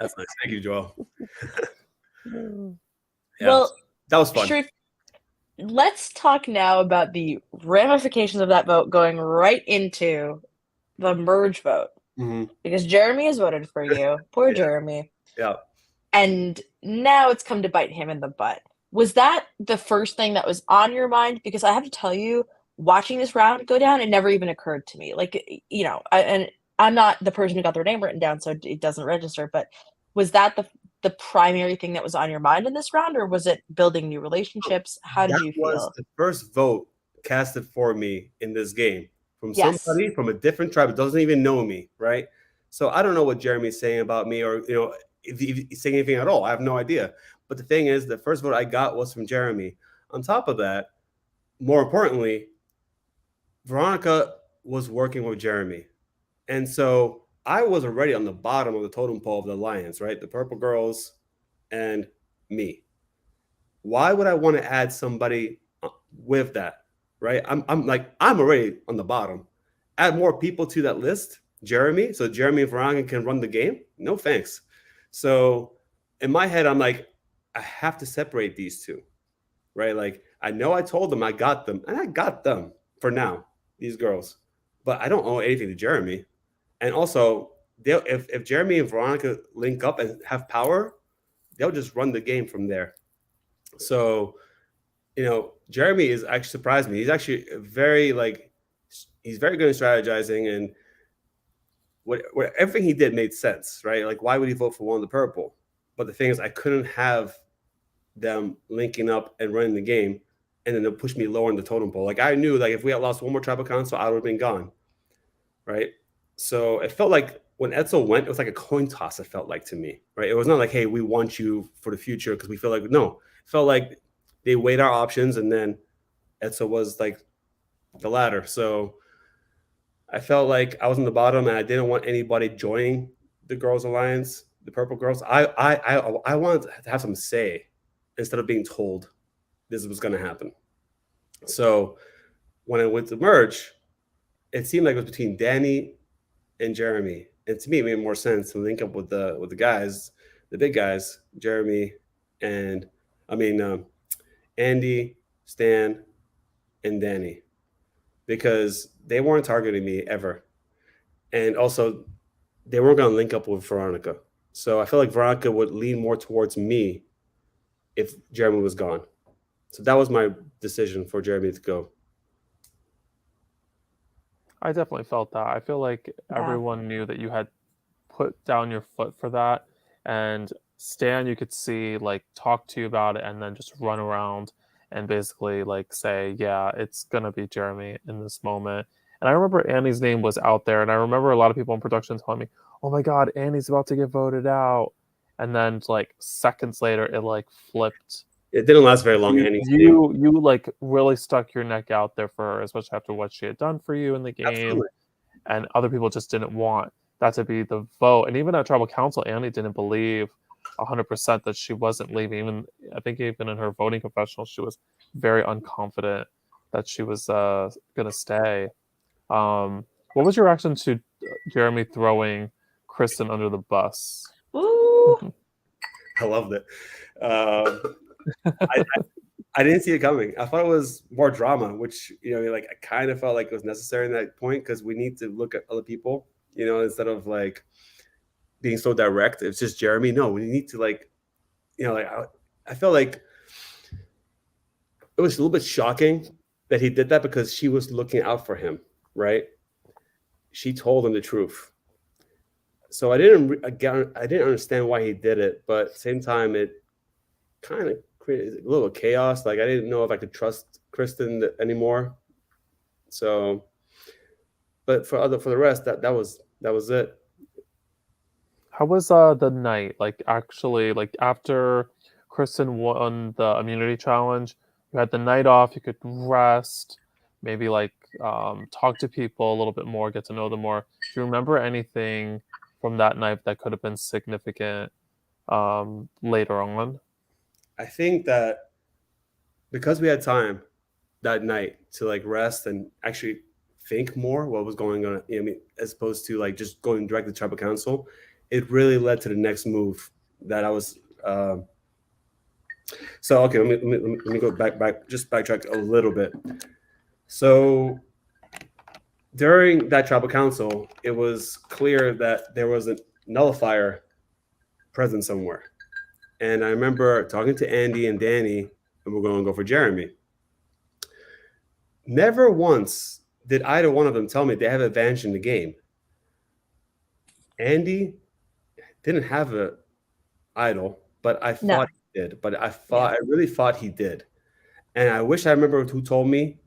That's nice. Thank you, Joel. Yeah, Well, that was fun. Sharif, let's talk now about the ramifications of that vote going right into the merge vote. Mm-hmm. Because Jeremy has voted for you. Poor Yeah. Jeremy. Yeah. And now it's come to bite him in the butt. Was that the first thing that was on your mind? Because I have to tell you, watching this round go down, it never even occurred to me. Like, and I'm not the person who got their name written down, so it doesn't register. But was that the primary thing that was on your mind in this round, or was it building new relationships? How did you That was feel? the first vote casted for me in this game from Yes. somebody from a different tribe that doesn't even know me, right? So I don't know what Jeremy's saying about me, or if he's saying anything at all. I have no idea. But the thing is, the first vote I got was from Jeremy. On top of that, more importantly, Veronica was working with Jeremy. And so I was already on the bottom of the totem pole of the alliance, right? The purple girls and me. Why would I want to add somebody with that, right? I'm already on the bottom. Add more people to that list, Jeremy, so Jeremy and Veronica can run the game. No thanks. So in my head, I'm like, I have to separate these two, right? Like I know I told them I got them, and I got them for now, these girls, but I don't owe anything to Jeremy. And also, if Jeremy and Veronica link up and have power, they'll just run the game from there. So, Jeremy is actually surprised me. He's actually he's very good at strategizing, and what everything he did made sense, right? Like, why would he vote for one of the purple? But the thing is, I couldn't have them linking up and running the game, and then they'll push me lower in the totem pole. Like I knew, like if we had lost one more tribal council, I would have been gone, right? So it felt like when Edsel went, it was like a coin toss. It felt like to me, right? It was not like, hey, we want you for the future because we feel like no. It felt like they weighed our options, and then Edsel was like the ladder. So I felt like I was in the bottom, and I didn't want anybody joining the Girls Alliance. the purple girls, I wanted to have some say instead of being told this was going to happen. So when I went to merge, it seemed like it was between Danny and Jeremy, and to me, it made more sense to link up with the guys, the big guys, Jeremy, and I mean Andy, Stan, and Danny, because they weren't targeting me ever, and also they weren't going to link up with Veronica. So I feel like Veronica would lean more towards me if Jeremy was gone. So that was my decision for Jeremy to go. I definitely felt that. I feel like everyone knew that you had put down your foot for that, and Stan, you could see like talk to you about it and then just run around and basically like say, yeah, it's gonna be Jeremy in this moment. And I remember Annie's name was out there, and I remember a lot of people in production telling me, "Oh my God, Annie's about to get voted out," and then like seconds later, it like flipped. It didn't last very long. You like really stuck your neck out there for her, especially after what she had done for you in the game. Absolutely. And other people just didn't want that to be the vote. And even at tribal council, Annie didn't believe 100% that she wasn't leaving. Even I think even in her voting confessional, she was very unconfident that she was gonna stay. What was your reaction to Jeremy throwing Kristen under the bus? Ooh. I loved it. I didn't see it coming. I thought it was more drama, which like I kind of felt like it was necessary in that point because we need to look at other people, instead of like being so direct. It's just Jeremy. No, we need to like I felt like it was a little bit shocking that he did that because she was looking out for him, right? She told him the truth. So I didn't understand why he did it, but at the same time, it kind of created a little chaos. Like I didn't know if I could trust Kristen anymore. So, but for the rest, that was it. How was the night? Like actually, like after Kristen won the immunity challenge, you had the night off. You could rest, maybe like talk to people a little bit more, get to know them more. Do you remember anything from that night that could have been significant later on? I think that because we had time that night to like rest and actually think more what was going on, as opposed to like just going directly to tribal council, it really led to the next move that I was. So okay, let me go back, just backtrack a little bit. So during that tribal council, it was clear that there was a nullifier present somewhere. And I remember talking to Andy and Danny, and we're going to go for Jeremy. Never once did either one of them tell me they have advantage in the game. Andy didn't have an idol, but I thought he did. But I really thought he did. And I wish I remember who told me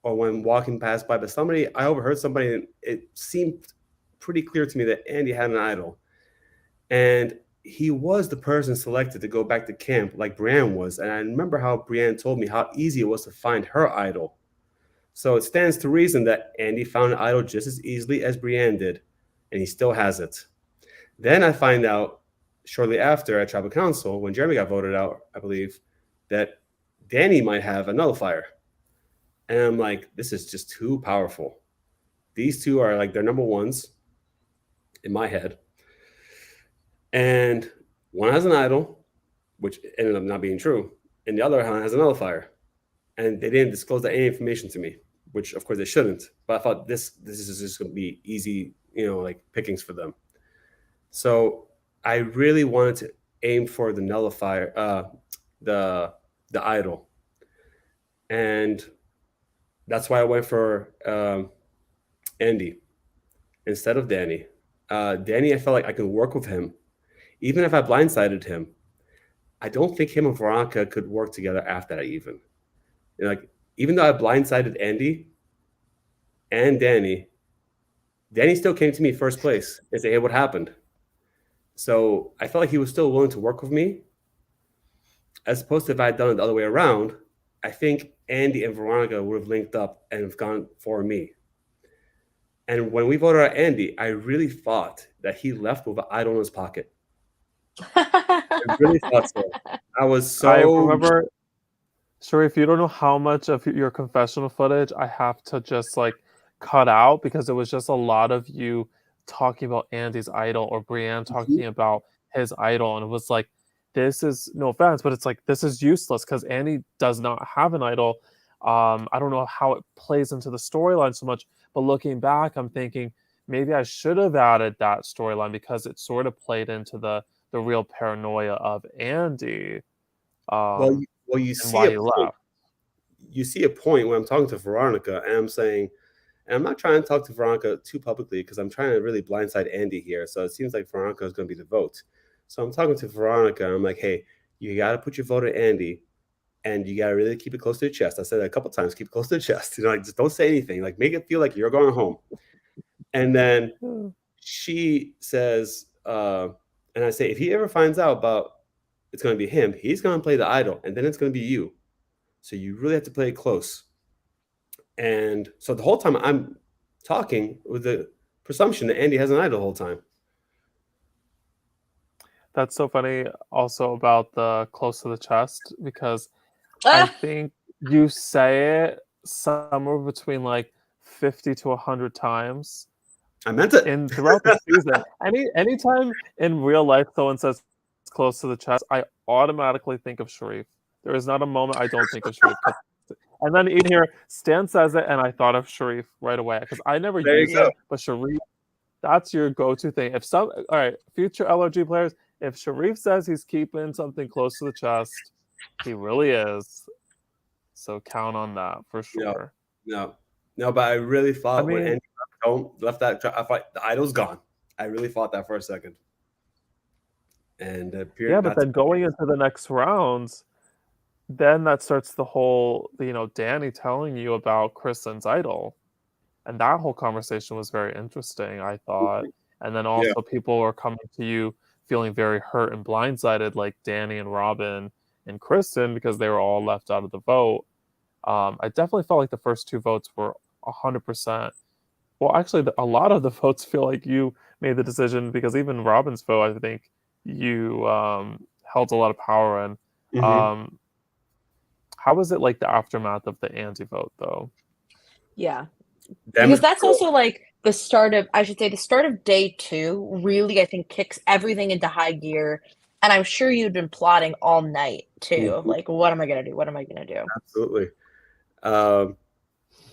or when walking past by, but I overheard somebody, and it seemed pretty clear to me that Andy had an idol. And he was the person selected to go back to camp like Brienne was. And I remember how Brienne told me how easy it was to find her idol. So it stands to reason that Andy found an idol just as easily as Brienne did, and he still has it. Then I find out shortly after at tribal council, when Jeremy got voted out, I believe, that Danny might have a nullifier. And I'm like, this is just too powerful. These two are like their number ones in my head. And one has an idol, which ended up not being true, and the other has a nullifier. And they didn't disclose that any information to me, which of course they shouldn't. But I thought this is just going to be easy, like pickings for them. So I really wanted to aim for the nullifier, the idol, and that's why I went for Andy instead of Danny. Danny, I felt like I could work with him, even if I blindsided him. I don't think him and Veronica could work together after that. Even though I blindsided Andy and Danny still came to me first place and said, "Hey, what happened?" So I felt like he was still willing to work with me, as opposed to if I had done it the other way around. I think Andy and Veronica would have linked up and have gone for me. And when we voted out Andy, I really thought that he left with an idol in his pocket. I really thought so. I was I so remember, Sharif, you don't know how much of your confessional footage I have to just like cut out because it was just a lot of you talking about Andy's idol or Brienne talking about his idol. And it was like, this is no offense, but it's like, this is useless because Andy does not have an idol. I don't know how it plays into the storyline so much, but looking back, I'm thinking maybe I should have added that storyline because it sort of played into the real paranoia of Andy. well. Um, Well, and why he left. you see a point when I'm talking to Veronica, and I'm saying, and I'm not trying to talk to Veronica too publicly because I'm trying to really blindside Andy here. So it seems like Veronica is going to be the vote. So I'm talking to Veronica. And I'm like, hey, you got to put your vote at Andy, and you got to really keep it close to the chest. I said that a couple times. Keep it close to the chest. Like just don't say anything. Like make it feel like you're going home. And then she says, and I say, if he ever finds out about it's going to be him, he's going to play the idol, and then it's going to be you. So you really have to play it close. And so the whole time I'm talking with the presumption that Andy has an idol the whole time. That's so funny also about the close to the chest because I Ah, think you say it somewhere between like 50 to 100 times I meant it. in throughout the season. Anytime in real life someone says close to the chest, I automatically think of Sharif. There is not a moment I don't think of Sharif. And then in here, Stan says it, and I thought of Sharif right away because I never There you use go. it, but Sharif, that's your go-to thing. If some, all right, future LRG players, if Sharif says he's keeping something close to the chest, he really is. So count on that for No, sure. no, no. But I really I thought when mean, Andy left that, I thought the idol's gone. I really thought that for a second. And yeah, but that's then going into the next rounds, then that starts the whole, Danny telling you about Kristen's idol. And that whole conversation was very interesting, I thought. And then yeah. also people were coming to you feeling very hurt and blindsided, like Danny and Robin and Kristen, because they were all left out of the vote. I definitely felt like the first two votes were 100%. Well, actually, a lot of the votes feel like you made the decision because even Robin's vote, I think you held a lot of power in. Mm-hmm. Um, how was it like the aftermath of the anti vote, though? yeah. Because Damage that's control. also like the start of, I should say, the start of day two really, I think, kicks everything into high gear. And I'm sure you'd been plotting all night too. Mhm. Like, what am I gonna do? What am I gonna do? Absolutely. Um,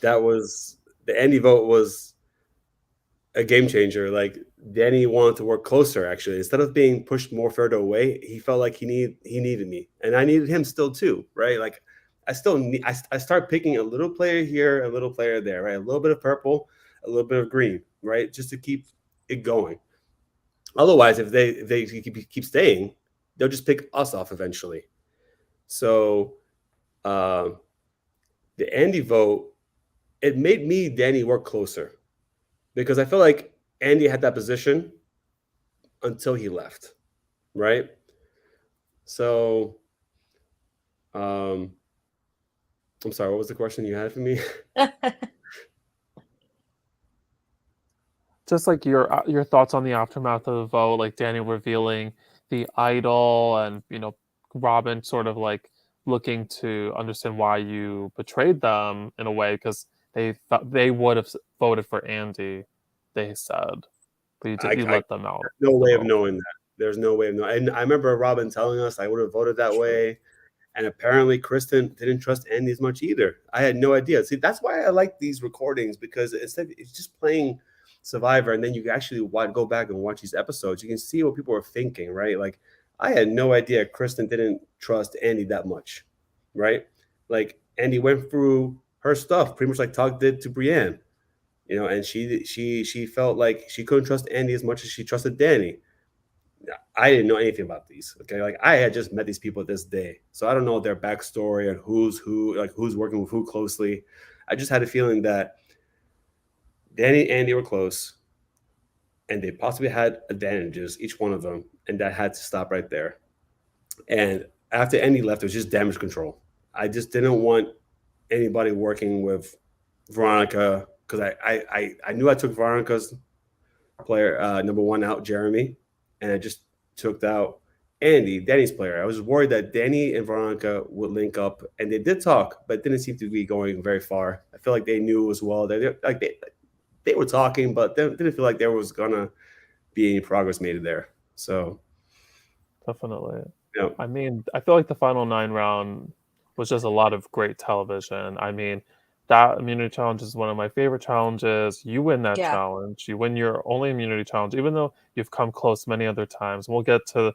that was the Andy vote was a game changer. Like Danny wanted to work closer. Actually, instead of being pushed more further away, he felt like he needed me, and I needed him still too. Right? Like I still need. I start picking a little player here, a little player there. Right? A little bit of purple, a little bit of green. Right? Just to keep it going. Otherwise, if they keep staying, they'll just pick us off eventually. So uh, the Andy vote, it made me Danny work closer because I feel like Andy had that position until he left, right? So, um, I'm sorry, what was the question you had for me? Just like your thoughts on the aftermath of the vote, like Danny revealing the idol, and Robin sort of like looking to understand why you betrayed them in a way because they thought they would have voted for Andy. They said, but you I let them out no the way of vote. knowing that. There's no way of knowing. And I remember Robin telling us I would have voted that way. And apparently, Kristen didn't trust Andy as much either. I had no idea. See, that's why I like these recordings because instead it's just playing Survivor, and then you actually go back and watch these episodes. You can see what people are thinking, right? Like I had no idea Kristen didn't trust Andy that much, right? Like Andy went through her stuff, pretty much like Todd did to Brienne, and she felt like she couldn't trust Andy as much as she trusted Danny. I didn't know anything about these. Okay, like I had just met these people this day, so I don't know their backstory and who's who, like who's working with who closely. I just had a feeling that Danny and Andy were close, and they possibly had advantages, each one of them, and that had to stop right there. And after Andy left, it was just damage control. I just didn't want anybody working with Veronica because I knew I took Veronica's player number one out, Jeremy, and I just took out Danny's player. I was worried that Danny and Veronica would link up, and they did talk, but it didn't seem to be going very far. I feel like they knew as well that they were talking, but they didn't feel like there was gonna be any progress made there. So Definitely. yeah, I mean, I feel like the final 9 round was just a lot of great television. I mean, that immunity challenge is one of my favorite challenges. You win that Yeah. challenge. You win your only immunity challenge, even though you've come close many other times. We'll get to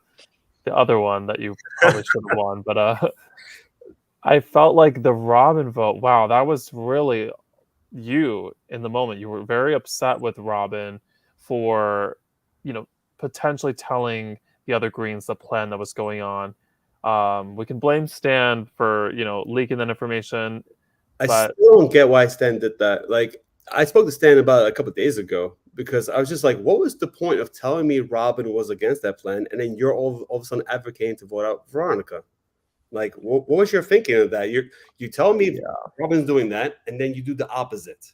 the other one that you probably should have won, but I felt like the Robin vote. Wow, that was really you in the moment. You were very upset with Robin for, you know, potentially telling the other Greens the plan that was going on. We can blame Stan for, leaking that information, I but still don't get why Stan did that. Like, I spoke to Stan about it a couple of days ago because I was just like, what was the point of telling me Robin was against that plan, and then you're all of a sudden advocating to vote out Veronica? Like, what was your thinking of that? You tell me yeah, Robin's doing that, and then you do the opposite,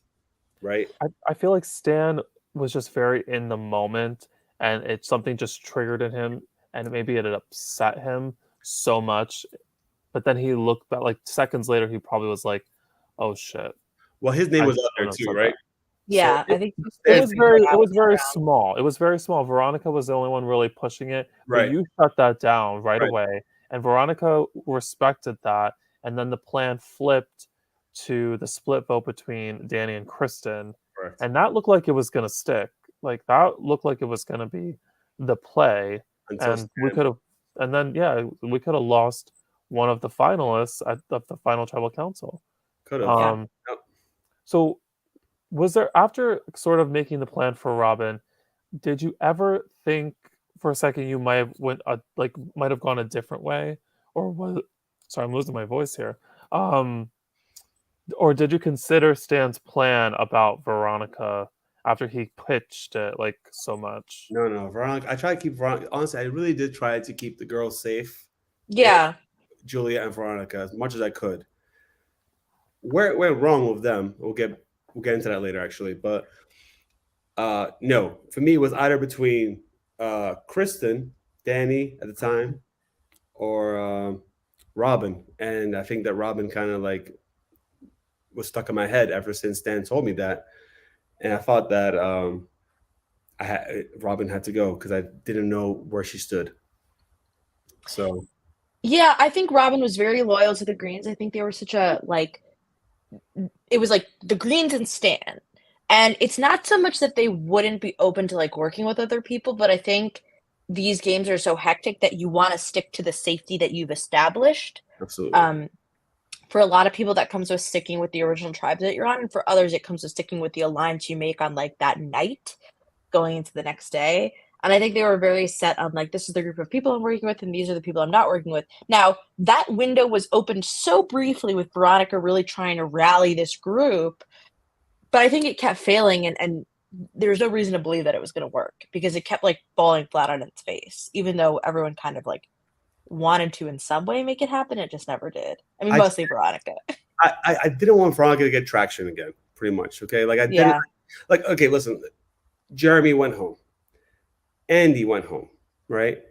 right? I feel like Stan was just very in the moment, and it's something just triggered in him, and maybe it had upset him so much. But then he looked back, like seconds later, he probably was like, "Oh shit, Well, his name I was out there shouldn't have too, said right? that." So Yeah, I think It Stan's was thinking, very, that it was was very around. small. It was very small. Veronica was the only one really pushing it, but right, you shut that down right right, away, and Veronica respected that. And then the plan flipped to the split vote between Danny and Kristen, correct. and that looked like it was gonna stick. Like that looked like it was gonna be the play, Until and we Stan could have, and then yeah, we could have lost one of the finalists at the final tribal council. could have. Yeah. Um, so was there, after sort of making the plan for Robin, did you ever think for a second you might have might have gone a different way, or was, sorry, I'm losing my voice here. Um, or did you consider Stan's plan about Veronica after he pitched it like so much? No, Veronica. I try to keep Veronica. Honestly, I really did try to keep the girls safe, and Yeah. Julia and Veronica as much as I could. Where it went wrong with them, we'll get into that later, actually. But no, for me, it was either between Kristen, Danny at the time, or Robin, and I think that Robin kind of like was stuck in my head ever since Stan told me that, and I thought that Robin had to go because I didn't know where she stood. So Yeah, I think Robin was very loyal to the Greens. I think they were such a like it was like the Greens and Stan. And it's not so much that they wouldn't be open to like working with other people, but I think these games are so hectic that you want to stick to the safety that you've established. absolutely, Um, for a lot of people, that comes with sticking with the original tribe that you're on, and for others, it comes with sticking with the alliance you make on like that night going into the next day. And I think they were very set on like, this is the group of people I'm working with, and these are the people I'm not working with. Now, that window was opened so briefly with Veronica really trying to rally this group, but I think it kept failing, and there's no reason to believe that it was going to work because it kept like falling flat on its face, even though everyone kind of like wanted to in some way make it happen. It just never did. I mean, I mostly Veronica. I didn't want Veronica to get traction again, pretty much. Okay, like I didn't Yeah. like. Okay, listen, Jeremy went home, Andy went home, right?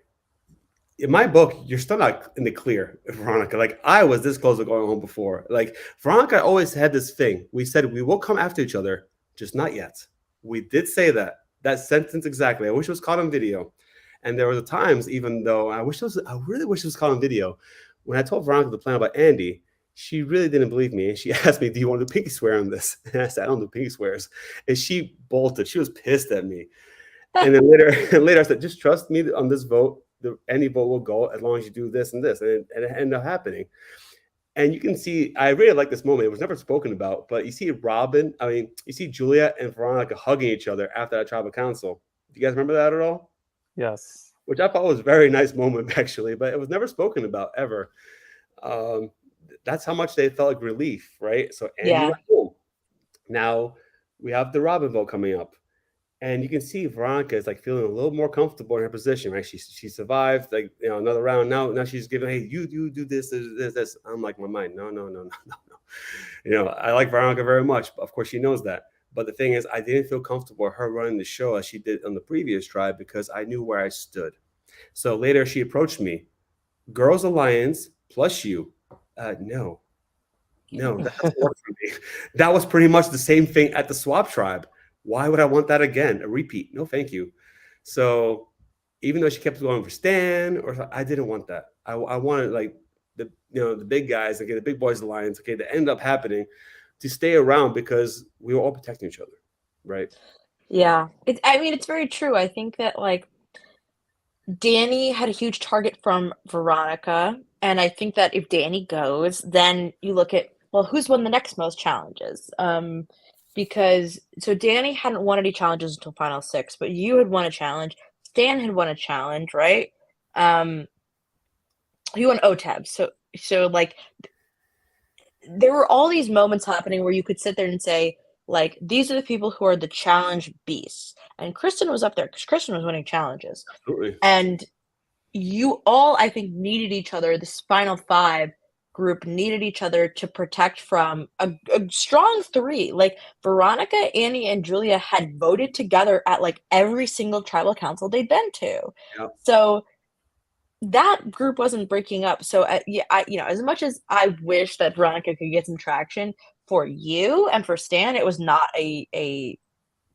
In my book, you're still not in the clear, Veronica. Like I was this close to going home before. Like Veronica always had this thing. We said we will come after each other, just not yet. We did say that sentence exactly. I wish it was caught on video. And there was times, even though I really wish it was caught on video. When I told Veronica the plan about Andy, she really didn't believe me. And she asked me, "Do you want to do pinky swear on this?" And I said, "I don't do pinky swears." And she bolted. She was pissed at me. And then later I said, "Just trust me on this vote. Any vote will go as long as you do this and this." And it ended up happening. And you can see, I really like this moment. It was never spoken about, but you see you see Julia and Veronica hugging each other after that tribal council. Do you guys remember that at all? Yes. Which I thought was a very nice moment, actually, but it was never spoken about ever. Um, that's how much they felt like relief, right? So Andy Yeah. went home. Now we have the Robin vote coming up. And you can see Veronica is like feeling a little more comfortable in her position, right? She survived like another round. Now she's giving, hey, you do this. I'm like, my mind, no. I like Veronica very much. Of course, she knows that. But the thing is, I didn't feel comfortable with her running the show as she did on the previous tribe because I knew where I stood. So later she approached me, Girls Alliance plus you. No, no, that doesn't work for me. That was pretty much the same thing at the Swap Tribe. Why would I want that again? A repeat? No, thank you. So even though she kept going for Stan, I didn't want that. I wanted like the big guys, okay, the big boys alliance, okay, that ended up happening to stay around because we were all protecting each other, right? Yeah. I mean, it's very true. I think that, like, Danny had a huge target from Veronica, and I think that if Danny goes, then you look at, well, who's won the next most challenges? Because so Danny hadn't won any challenges until Final Six, but you had won a challenge. Stan had won a challenge, right? Um, you won OTAB. So like there were all these moments happening where you could sit there and say, like, these are the people who are the challenge beasts. And Kristen was up there because Kristen was winning challenges. Absolutely. And you all, I think, needed each other. This Final Five group needed each other to protect from a strong three. Like, Veronica, Annie, and Julia had voted together at, like, every single tribal council they'd been to. Yep. So that group wasn't breaking up. So, yeah, as much as I wish that Veronica could get some traction, for you and for Stan, it was not a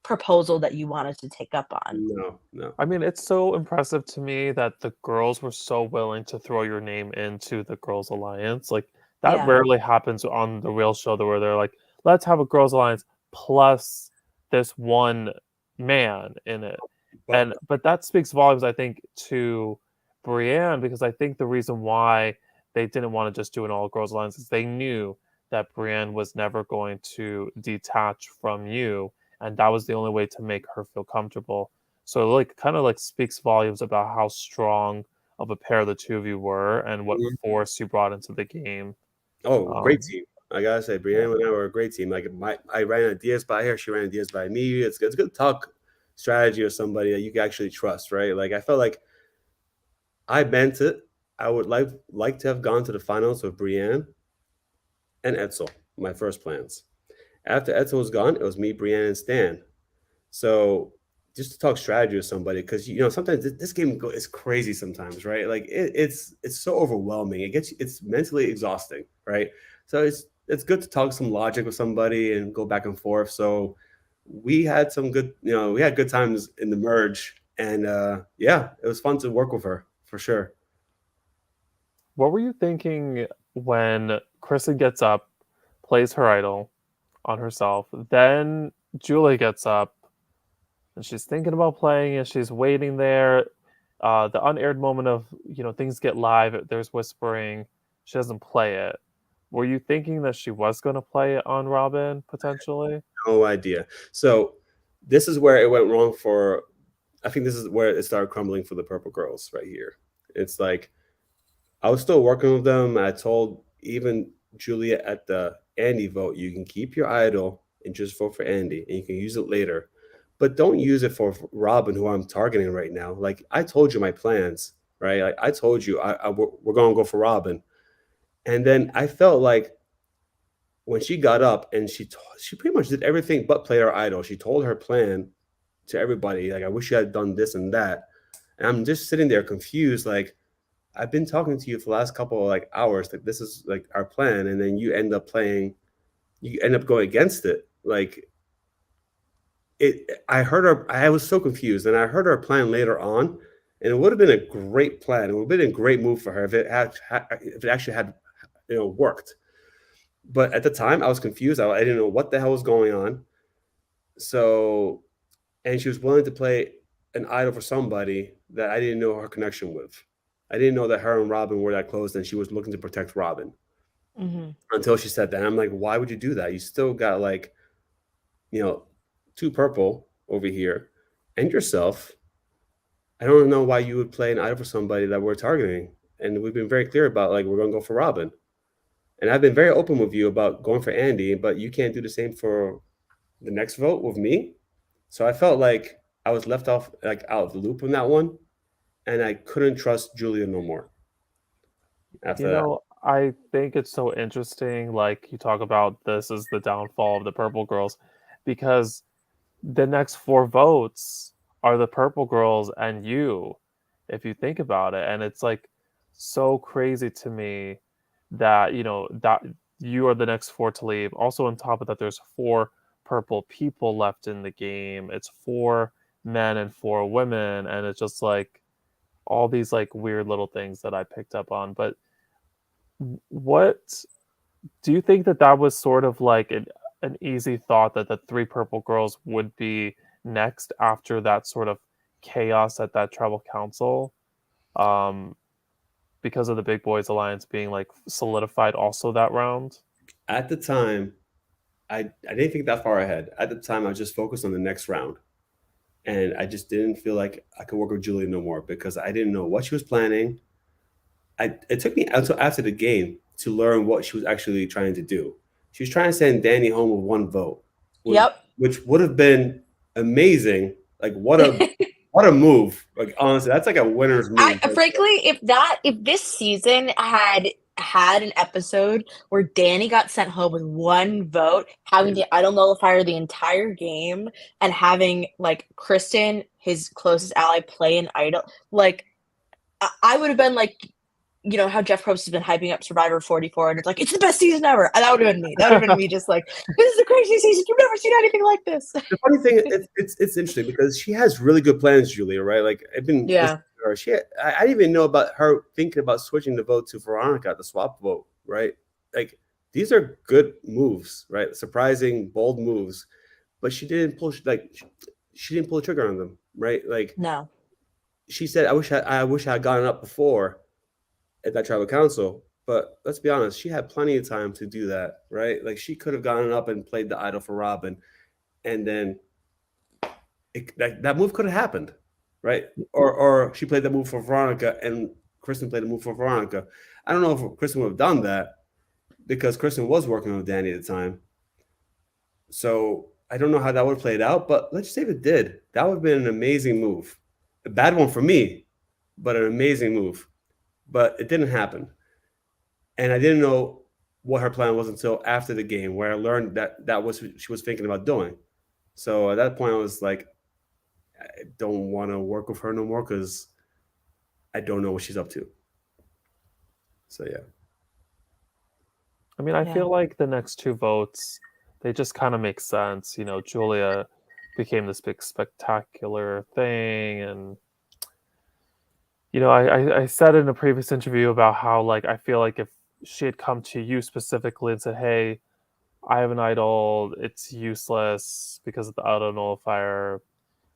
proposal that you wanted to take up on. No, no. I mean, it's so impressive to me that the girls were so willing to throw your name into the Girls Alliance. Like, that Yeah. rarely happens on the real show where they're like, let's have a Girls Alliance plus this one man in it. But that speaks volumes, I think, to Brienne, because I think the reason why they didn't want to just do an all girls alliance is they knew that Brienne was never going to detach from you, and that was the only way to make her feel comfortable. So it like kind of like speaks volumes about how strong of a pair the two of you were and what force you brought into the game. Oh, great team. I gotta say, Brienne and I were a great team. Like I ran ideas by her, she ran ideas by me. It's good to talk strategy with somebody that you can actually trust, right? Like I felt like I meant it. I would like to have gone to the finals with Brienne and Edsel, my first plans. After Edsel was gone, it was me, Brienne, and Stan. So just to talk strategy with somebody, because sometimes this game is crazy sometimes, right? Like it's so overwhelming. It's mentally exhausting, right? So it's good to talk some logic with somebody and go back and forth. So we had some we had good times in the merge, and yeah, it was fun to work with her for sure. What were you thinking when Kristen gets up, plays her idol on herself, then Julie gets up and she's thinking about playing and she's waiting there. The unaired moment of, things get live, there's whispering, she doesn't play it. Were you thinking that she was going to play it on Robin potentially? No idea. So this is where it went wrong I think this is where it started crumbling for the Purple Girls right here. It's like, I was still working with them. I told even Julia at the Andy vote, you can keep your idol and just vote for Andy, and you can use it later, but don't use it for Robin, who I'm targeting right now. Like I told you my plans, right? Like I told you we're going to go for Robin, and then I felt like when she got up and she pretty much did everything but play her idol. She told her plan to everybody, like I wish you had done this and that, and I'm just sitting there confused, like I've been talking to you for the last couple of like hours, like this is like our plan, and then you end up going against it. Like I heard her, I was so confused, and I heard her plan later on, and it would have been a great plan. It would have been a great move for her if it actually had worked. But at the time, I was confused. I didn't know what the hell was going on. So, and she was willing to play an idol for somebody that I didn't know her connection with. I didn't know that her and Robin were that close, and she was looking to protect Robin until she said that. And I'm like, why would you do that? You still got like, two purple over here and yourself. I don't know why you would play an idol for somebody that we're targeting. And we've been very clear about like, we're going to go for Robin. And I've been very open with you about going for Andy, but you can't do the same for the next vote with me. So I felt like I was left off, like out of the loop on that one. And I couldn't trust Julia no more after that. I think it's so interesting, like you talk about this is the downfall of the Purple Girls, because the next 4 votes are the Purple Girls and you. if you think about it. And it's like so crazy to me that, that you are the next four to leave. Also, on top of that, there's four purple people left in the game. It's four men and four women. And it's just like all these like weird little things that I picked up on. But what do you think that was sort of like an easy thought that the three purple girls would be next after that sort of chaos at that tribal council? Because of the Big Boys Alliance being like solidified also that round? At the time, I didn't think that far ahead. At the time, I was just focused on the next round. And I just didn't feel like I could work with Julia no more because I didn't know what she was planning. It took me until after the game to learn what she was actually trying to do. She was trying to send Danny home with one vote, Yep. which would have been amazing. Like what a move! Like honestly, that's like a winner's move. Frankly, if this season had an episode where Danny got sent home with one vote, having the idol nullifier the entire game, and having like Kristen, his closest ally, play an idol, like I would have been like, how Jeff Probst has been hyping up Survivor 44, and it's like, it's the best season ever. And that would have been me. That would have been me just like, this is a crazy season. You've never seen anything like this. The funny thing, it's interesting because she has really good plans, Julia, right? Like I've been listening to her. I didn't even know about her thinking about switching the vote to Veronica, the swap vote, right? Like these are good moves, right? Surprising, bold moves, but she didn't pull she didn't pull the trigger on them, right? Like no. She said, I wish I had gotten up before at that tribal council. But let's be honest, she had plenty of time to do that, right? Like she could have gotten up and played the idol for Robin, and then that move could have happened, right? Or she played that move for Veronica, and Kristen played the move for Veronica. I don't know if Kristen would have done that because Kristen was working with Danny at the time. So I don't know how that would have played out, but let's just say if it did. That would have been an amazing move. A bad one for me, but an amazing move. But it didn't happen. And I didn't know what her plan was until after the game, where I learned that was what she was thinking about doing. So at that point, I was like, I don't want to work with her no more because I don't know what she's up to. So, yeah. I mean, I feel like the next two votes, they just kind of make sense. Julia became this big spectacular thing, and I said in a previous interview about how like I feel like if she had come to you specifically and said, hey, I have an idol, it's useless because of the auto nullifier,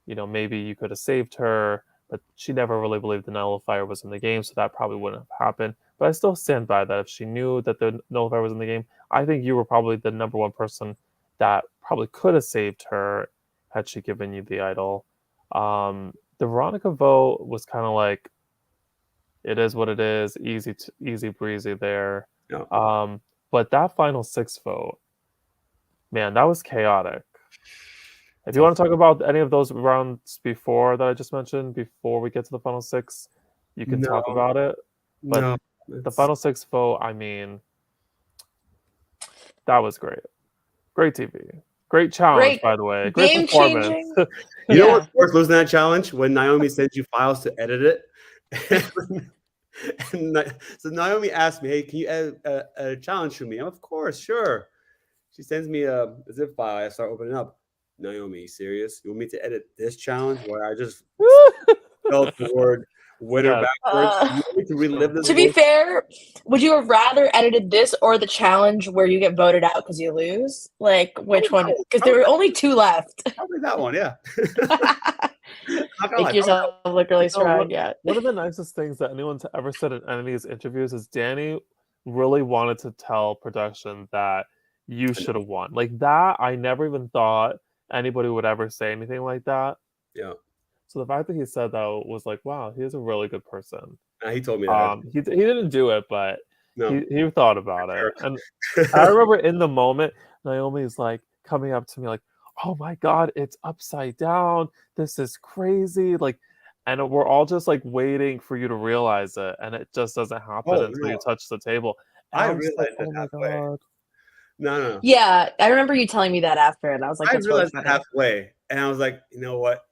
maybe you could have saved her, but she never really believed the nullifier was in the game, so that probably wouldn't have happened. But I still stand by that. If she knew that the nullifier was in the game, I think you were probably the number one person that probably could have saved her had she given you the idol. The Veronica vote was kind of like, it is what it is, easy breezy there. Yeah. But that final six vote, man, that was chaotic. If you want to talk about any of those rounds before that I just mentioned, before we get to the final six, you can talk about it. But the final six vote, I mean, that was great. Great TV. Great challenge, by the way. Great performance. You know what's worth losing that challenge? When Naomi sends you files to edit it. So Naomi asked me, hey, can you edit a challenge for me? Of course, sure. She sends me a zip file. I start opening up. Naomi, serious? You want me to edit this challenge where I just spelled the word winner backwards? You want me to relive this? To be fair, would you have rather edited this or the challenge where you get voted out because you lose? Like, which one? Because there were only two left. Probably that one, yeah. Make yourself look really strong, yeah. One of the nicest things that anyone's ever said in any of these interviews is Danny really wanted to tell production that you should have won. Like that, I never even thought anybody would ever say anything like that. Yeah. So the fact that he said that was like, wow, he is a really good person. He told me that. He didn't do it, but he thought about it. And I remember in the moment, Naomi's like coming up to me like, oh my God, it's upside down. This is crazy. Like, and we're all just like waiting for you to realize it. And it just doesn't happen until you touch the table. And I realized it halfway. God. No. Yeah, I remember you telling me that after, and I was like, I realized it halfway. And I was like, you know what?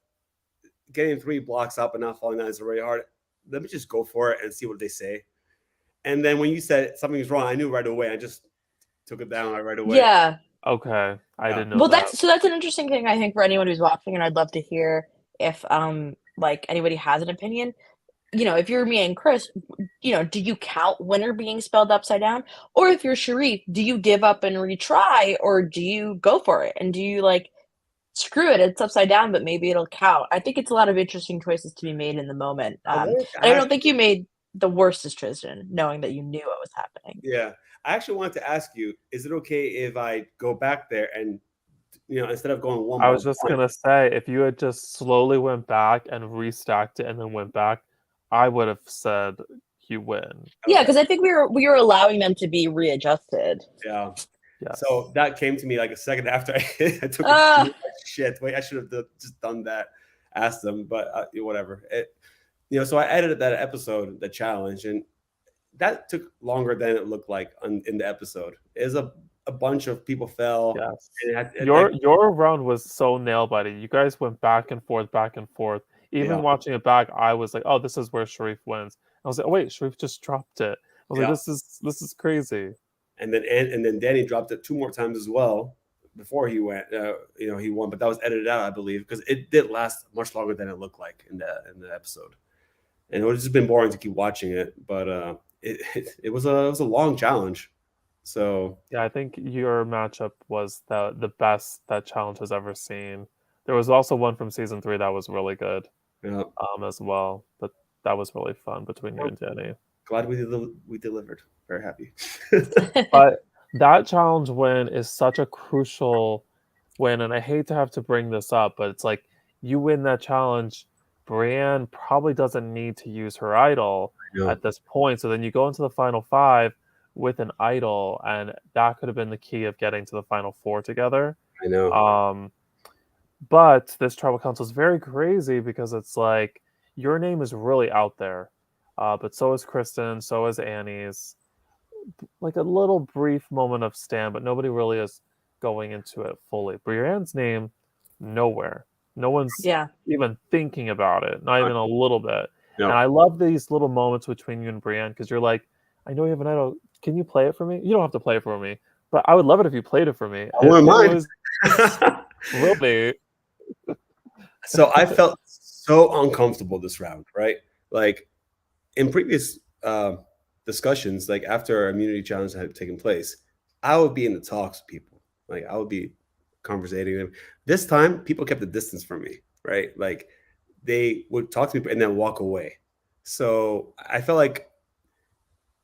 Getting 3 blocks up and not falling down is really hard. let me just go for it and see what they say. And then when you said something's wrong, I knew right away. I just took it down right away. Yeah. Okay, I Yeah. didn't know Well, that. that's an interesting thing, I think, for anyone who's watching, and I'd love to hear if, like, anybody has an opinion. You know, if you're me and Chris, you know, do you count winner being spelled upside down? Or if you're Sharif, do you give up and retry, or do you go for it? And do you, like, screw it, it's upside down, but maybe it'll count? I think it's a lot of interesting choices to be made in the moment. I wanted to And I ask don't think you made the worst decision knowing that you knew what was happening. Yeah, I actually wanted to ask you: is it okay if I go back there and, instead of going one I by was just one? gonna say, if you had just slowly went back and restacked it and then went back, I would have said you win. Yeah, Okay. because I think we were allowing them to be readjusted. Yeah. Yes. So that came to me like a second after I took Ah. a shit. Wait, I should have just done that. Asked them, but whatever. So I edited that episode, the challenge, and that took longer than it looked like in the episode. It was a bunch of people fell. Yes. And Your round was so nail biting. You guys went back and forth, back and forth. Even Yeah. watching it back, I was like, "Oh, this is where Sharif wins." I was like, "Oh wait, Sharif just dropped it." I was Yeah. like, "This is crazy." and then Danny dropped it 2 more times as well before he went. He won, but that was edited out, I believe, because it did last much longer than it looked like in the episode, and it would have just been boring to keep watching it. But it was a long challenge. So Yeah, I think your matchup was the best that challenge has ever seen. There was also one from season 3 that was really good, yeah, as well. But that was really fun between you and Danny. glad we delivered. Very happy. But that challenge win is such a crucial win, and I hate to have to bring this up, but it's like you win that challenge, Brienne probably doesn't need to use her idol Yeah. at this point. So then you go into the final 5 with an idol, and that could have been the key of getting to the final 4 together. I know. But this tribal council is very crazy because it's like your name is really out there, but so is Kristen, so is Annie's. Like a little brief moment of Stan, but nobody really is going into it fully. Brienne's name, nowhere. No one's Yeah. even thinking about it, not even a little bit. No. And I love these little moments between you and Brienne because you're like, I know you have an idol. Can you play it for me? You don't have to play it for me, but I would love it if you played it for me. I wouldn't mind. Will be. So I felt so uncomfortable this round, right? Like in previous discussions, like after our immunity challenge had taken place, I would be in the talks with people. Like I would be conversating them. This time, people kept a distance from me, right? Like they would talk to me and then walk away. So I felt like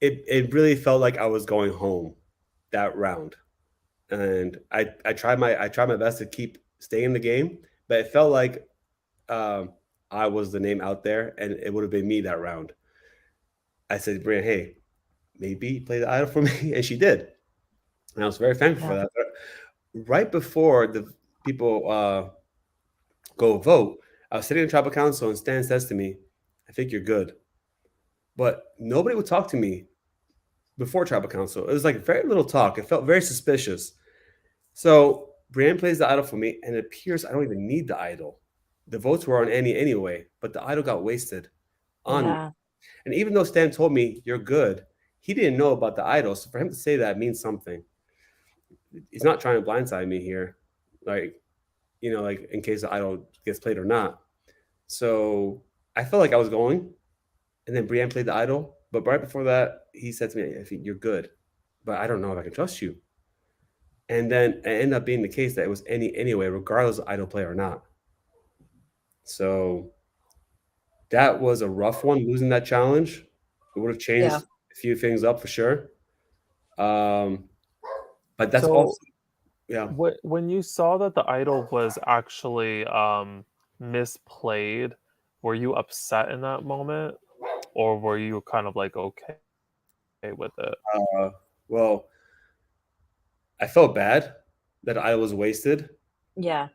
it really felt like I was going home that round. And I tried my best to keep staying in the game, but it felt like I was the name out there, and it would have been me that round. I said, Brian, hey, maybe play the idol for me, and she did, and I was very thankful for that. But right before the people go vote, I was sitting in tribal council, and Stan says to me, "I think you're good," but nobody would talk to me before tribal council. It was like very little talk. It felt very suspicious. So Brienne plays the idol for me, and it appears I don't even need the idol. The votes were on Annie anyway, but the idol got wasted on me. And even though Stan told me you're good, he didn't know about the idol. So for him to say that means something. He's not trying to blindside me here, like in case the idol gets played or not. So I felt like I was going, and then Brienne played the idol. But right before that, he said to me, "I think you're good, but I don't know if I can trust you." And then it ended up being the case that it was anyway, regardless of idol play or not. So that was a rough one, losing that challenge. It would have changed a few things up for sure. But that's So, also, yeah. When you saw that the idol was actually misplayed, were you upset in that moment, or were you kind of like okay with it? Well, I felt bad that I was wasted. Yeah.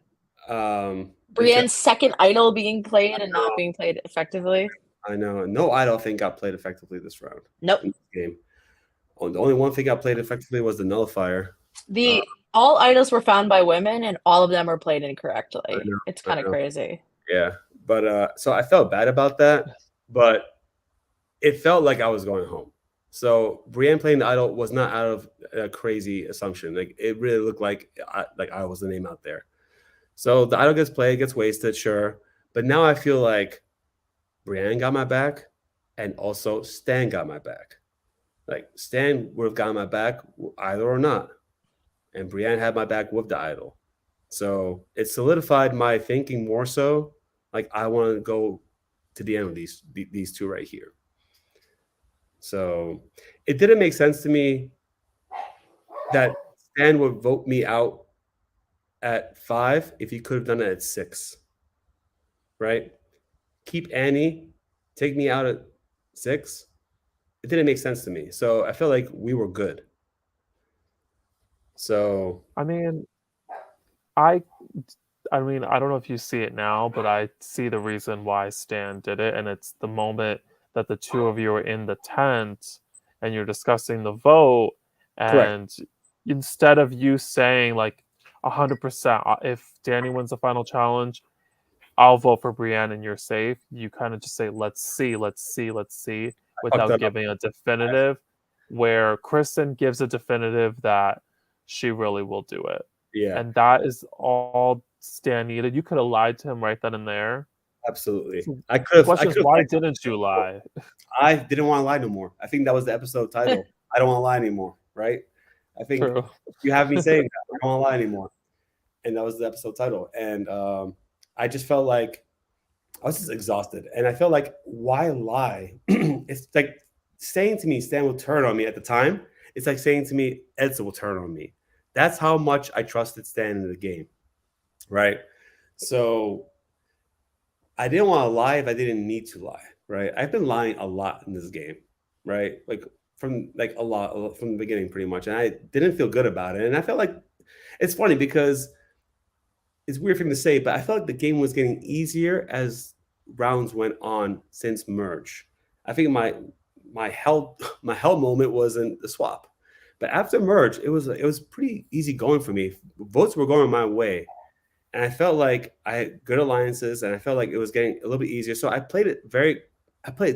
Because Brienne's second idol being played and not being played effectively. I know. No idol thing got played effectively this round. Nope. In this game. The only one thing got played effectively was the nullifier. All idols were found by women, and all of them were played incorrectly. It's kind of crazy. Yeah, but so I felt bad about that, but it felt like I was going home. So Brienne playing the idol was not out of a crazy assumption. Like it really looked like I was the name out there. So the idol gets played, gets wasted, sure. But now I feel like Brienne got my back, and also Stan got my back. Like Stan would have gotten my back either or not, and Brienne had my back with the idol. So it solidified my thinking more so. Like I want to go to the end of these two right here. So it didn't make sense to me that Stan would vote me out at 5 if he could have done it at 6. Right? Keep Annie, take me out at 6. It didn't make sense to me. So I felt like we were good. So I mean, I I mean, I don't know if you see it now, but I see the reason why Stan did it, and it's the moment that the two of you are in the tent and you're discussing the vote, correct. and instead of you saying like 100%, if Danny wins the final challenge, I'll vote for Brienne and you're safe. You kind of just say, let's see, let's see, let's see, I fucked without that up. giving a definitive, where Kristen gives a definitive that she really will do it. Yeah, And that is all Stan needed. You could have lied to him right then and there. absolutely. So I the could have. I question is, could why have. didn't you lie? I didn't want to lie no more. I think that was the episode title. I don't want to lie anymore. Right? I think True. you have me saying that. I don't want to lie anymore, and that was the episode title. And I just felt like I was just exhausted, and I felt like why lie? It's like saying to me, Stan will turn on me at the time. It's like saying to me, Edson will turn on me. That's how much I trusted Stan in the game, right? So I didn't want to lie if I didn't need to lie, right? I've been lying a lot in this game, right? Like from like a lot from the beginning, pretty much, and I didn't feel good about it. And I felt like it's funny because it's weird for me to say, but I felt like the game was getting easier as rounds went on since merge. I think my hell my hell moment was in the swap, but after merge, it was pretty easy going for me. Votes were going my way, and I felt like I had good alliances, and I felt like it was getting a little bit easier. So I played it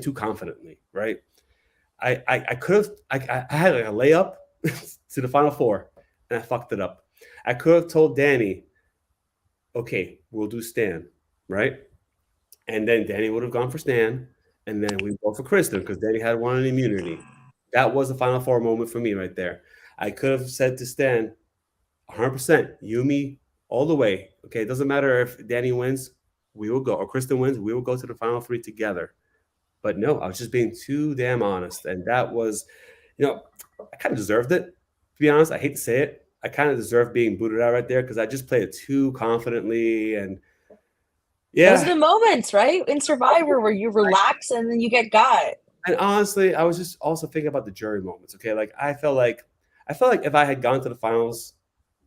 too confidently, right? I could have I had like a layup to the final four, and I fucked it up. I could have told Danny, okay, we'll do Stan, right? And then Danny would have gone for Stan, and then we go for Kristen because Danny had one on immunity. That was the final four moment for me right there. I could have said to Stan, 100%, Yumi all the way. Okay, it doesn't matter if Danny wins, we will go, or Kristen wins, we will go to the final three together. But no, I was just being too damn honest, and that was, I kind of deserved it. To be honest, I hate to say it, I kind of deserved being booted out right there because I just played it too confidently, and Those are yeah, the moments, right? In Survivor where you relax and then you get got. and honestly, I was just also thinking about the jury moments. Okay, like I felt like if I had gone to the finals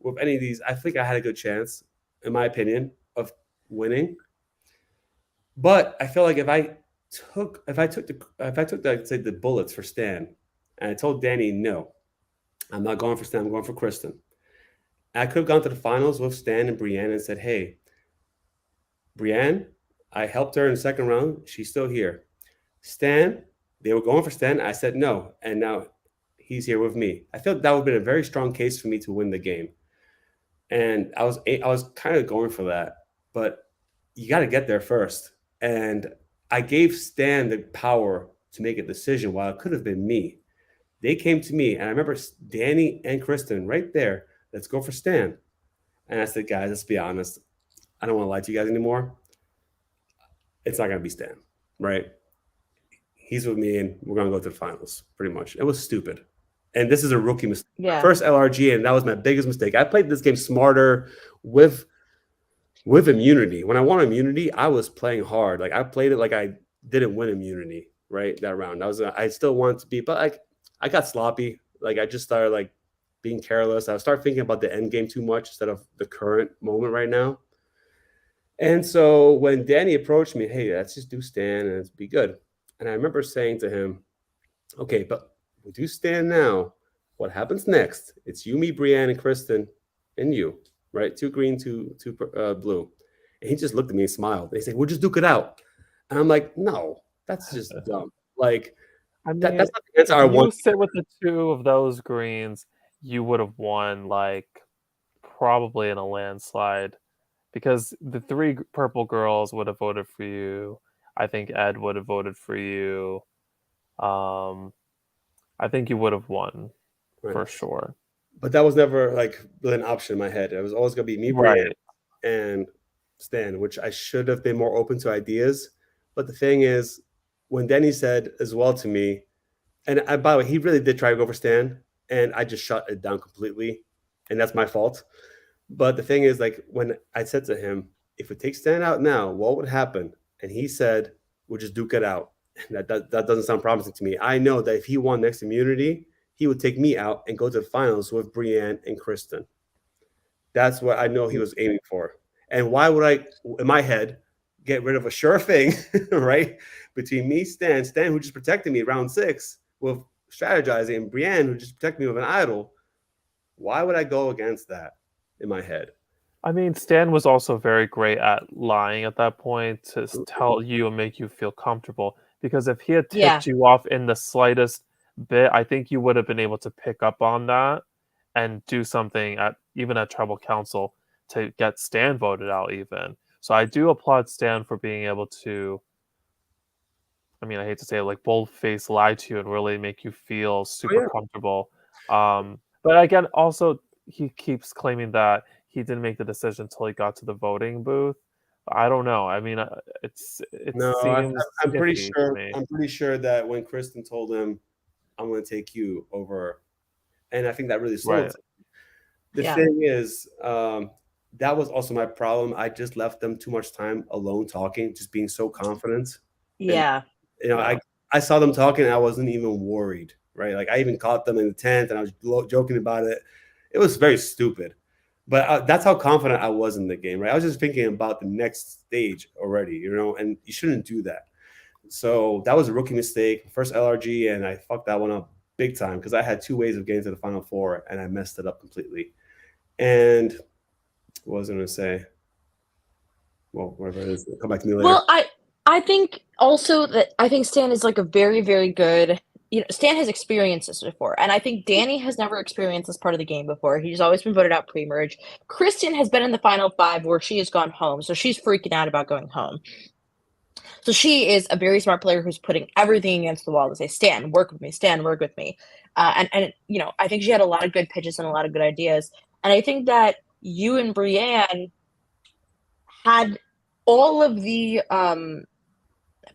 with any of these, I think I had a good chance, in my opinion, of winning. But I feel like if I took like say the bullets for Stan, and I told Danny no, I'm not going for Stan, I'm going for Kristen. I could have gone to the finals with Stan and Brienne and said, hey, Brienne, I helped her in the second round. She's still here. Stan, they were going for Stan. I said no, and now he's here with me. I felt that would have been a very strong case for me to win the game, and I was kind of going for that. But you got to get there first, and I gave Stan the power to make a decision while it could have been me. They came to me, and I remember Danny and Kristen right there. Let's go for Stan. And I said, guys, let's be honest. I don't want to lie to you guys anymore. It's not going to be Stan, right? He's with me, and we're going to go to the finals, pretty much. It was stupid. And this is a rookie mistake. Yeah. First LRG, and that was my biggest mistake. I played this game smarter with immunity. When I won immunity, I was playing hard. Like I played it like I didn't win immunity, right? That round. I still wanted to be, but like I got sloppy. Like I just started like being careless. I started thinking about the end game too much instead of the current moment right now. And so when Danny approached me, hey, let's just do Stan and it's be good. And I remember saying to him, okay, but we do Stan now. What happens next? It's you, me, Brienne, and Kristen, and you, right? Two green, two blue. And he just looked at me and smiled. They said, we'll just duke it out. And I'm like, no, that's just dumb. Like I mean, that's not the answer if I you want. sit with the two of those greens, you would have won like probably in a landslide because the three purple girls would have voted for you. I think Ed would have voted for you. I think you would have won Right. for sure. But that was never like really an option in my head. It was always gonna be me, Brienne, Right. and Stan, which I should have been more open to ideas. But the thing is, when Denny said as well to me, and by the way, he really did try to go for Stan, and I just shut it down completely, and that's my fault. But the thing is, like when I said to him, if we take Stan out now, what would happen? And he said, we'll just duke it out. That doesn't sound promising to me. I know that if he won next immunity, he would take me out and go to the finals with Brienne and Kristen. That's what I know he was aiming for. And why would I, in my head, get rid of a sure thing, right? Between me, Stan, who just protected me round 6 with strategizing, and Brienne, who just protected me with an idol. Why would I go against that in my head? I mean, Stan was also very great at lying at that point to tell you and make you feel comfortable. Because if he had Yeah. tipped you off in the slightest bit, I think you would have been able to pick up on that and do something even at tribal council to get Stan voted out even. So I do applaud Stan for being able to, I mean, I hate to say it, like bold-faced lie to you and really make you feel super comfortable. But again, also he keeps claiming that he didn't make the decision until he got to the voting booth. I don't know. I mean, it No, seems I'm pretty iffy to sure. me. I'm pretty sure that when Kristen told him, "I'm going to take you over," and I think that really sold Right. it. The Yeah. thing is, that was also my problem. I just left them too much time alone talking, just being so confident. Yeah. You know, I saw them talking, and I wasn't even worried, right? Like I even caught them in the tent, and I was joking about it. It was very stupid, but that's how confident I was in the game, right? I was just thinking about the next stage already, you know, and you shouldn't do that. So that was a rookie mistake, first LRG, and I fucked that one up big time because I had 2 ways of getting to the final 4, and I messed it up completely. And what was I going to say? Well, whatever it is, come back to me later. Well, I think also that I think Stan is like a very, very good. Stan has experienced this before, and I think Danny has never experienced this part of the game before. He's always been voted out pre-merge. Kristen has been in the final 5 where she has gone home, so she's freaking out about going home. So she is a very smart player who's putting everything against the wall to say, Stan, work with me, Stan, work with me. And I think she had a lot of good pitches and a lot of good ideas. And I think that you and Brienne had all of the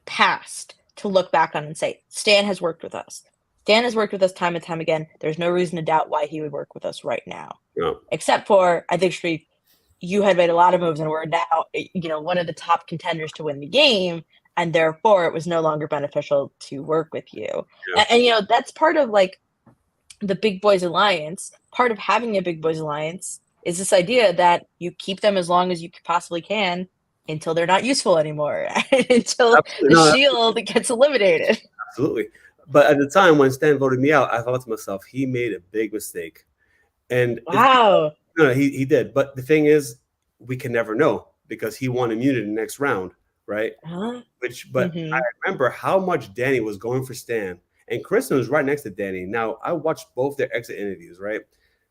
past to look back on and say, Stan has worked with us. Stan has worked with us time and time again. There's no reason to doubt why he would work with us right now. Yeah. Except for, I think, Shreve, you had made a lot of moves and were now, one of the top contenders to win the game, and therefore it was no longer beneficial to work with you. Yeah. And that's part of like the Big Boys Alliance. Part of having a Big Boys Alliance is this idea that you keep them as long as you possibly can until they're not useful anymore, until the shield gets eliminated. Absolutely. But at the time when Stan voted me out, I thought to myself, he made a big mistake. And wow. No, he did. But the thing is, we can never know because he won immunity in the next round, right? Huh? But I remember how much Danny was going for Stan. And Kristen was right next to Danny. Now, I watched both their exit interviews, right?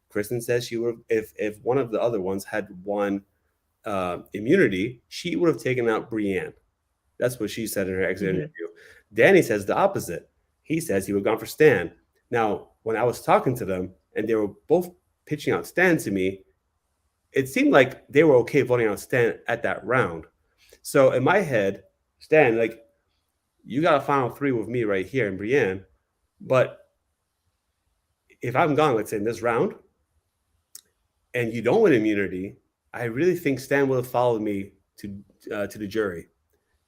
Kristen says she would have, if one of the other ones had won immunity, she would have taken out Brienne. That's what she said in her exit interview. Danny says the opposite. He says he would have gone for Stan. Now, when I was talking to them and they were both pitching out Stan to me, it seemed like they were okay voting out Stan at that round. So in my head, Stan, like, you got a final 3 with me right here in Brienne, but if I'm gone, let's say in this round, and you don't win immunity, I really think Stan would have followed me to the jury.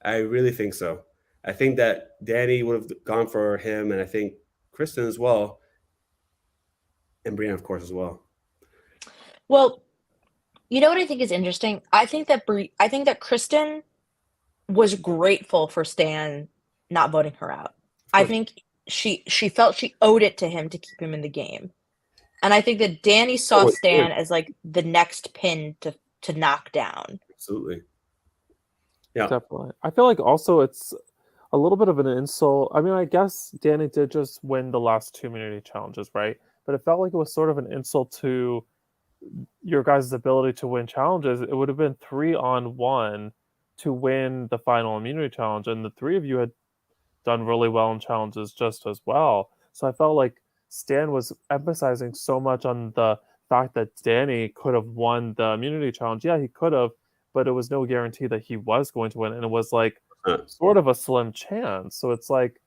I really think so. I think that Danny would have gone for him, and I think Kristen as well, and Brienne, of course, as well. Well, you know what I think is interesting? I think that Kristen was grateful for Stan not voting her out. I think she felt she owed it to him to keep him in the game. And I think that Danny saw Stan as like the next pin to knock down. Absolutely. Yeah. Definitely. I feel like also it's a little bit of an insult. I mean, I guess Danny did just win the last two immunity challenges, right? But it felt like it was sort of an insult to your guys' ability to win challenges. It would have been 3-on-1 to win the final immunity challenge, and the three of you had done really well in challenges just as well. So I felt like Stan was emphasizing so much on the fact that Danny could have won the immunity challenge. Yeah, he could have, but it was no guarantee that he was going to win, and it was like Uh, sort of a slim chance. So it's like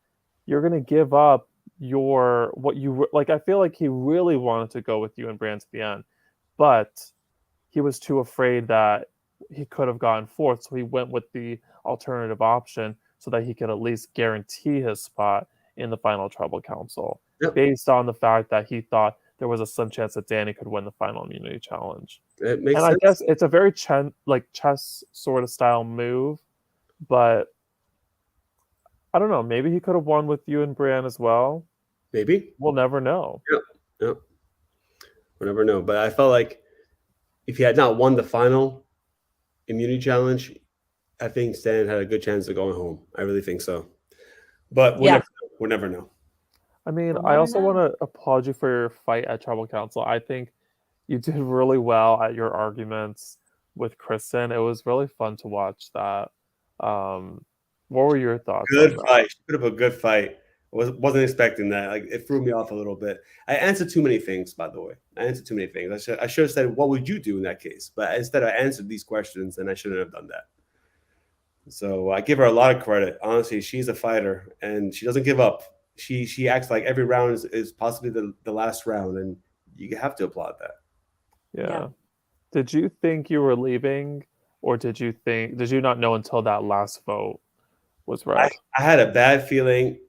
you're going to give up your what you like. I feel like he really wanted to go with you and Brand to the end, but he was too afraid that he could have gotten fourth, so he went with the alternative option so that he could at least guarantee his spot in the final tribal council, Yep. based on the fact that he thought there was a slim chance that Danny could win the final immunity challenge. It makes And I sense. guess it's a very chess sort of style move, but I don't know. Maybe he could have won with you and Brienne as well. Maybe. We'll never know. Yep. We'll never know. But I felt like if he had not won the final immunity challenge, I think Stan had a good chance of going home. I really think so. But Yeah. we'll never know. I mean, We'll I never also know. want to applaud you for your fight at Tribal Council. I think you did really well at your arguments with Kristen. It was really fun to watch that. What were your thoughts on Good that? fight. She put up a good fight. Wasn't expecting that. Like, it threw me off a little bit. I answered too many things, by the way. I answered too many things. I should have said, "What would you do in that case?" But instead, I answered these questions, and I shouldn't have done that. So I give her a lot of credit. Honestly, she's a fighter, and she doesn't give up. She acts like every round is possibly the last round, and you have to applaud that. Yeah. Did you think you were leaving, or did you not know until that last vote was read? I had a bad feeling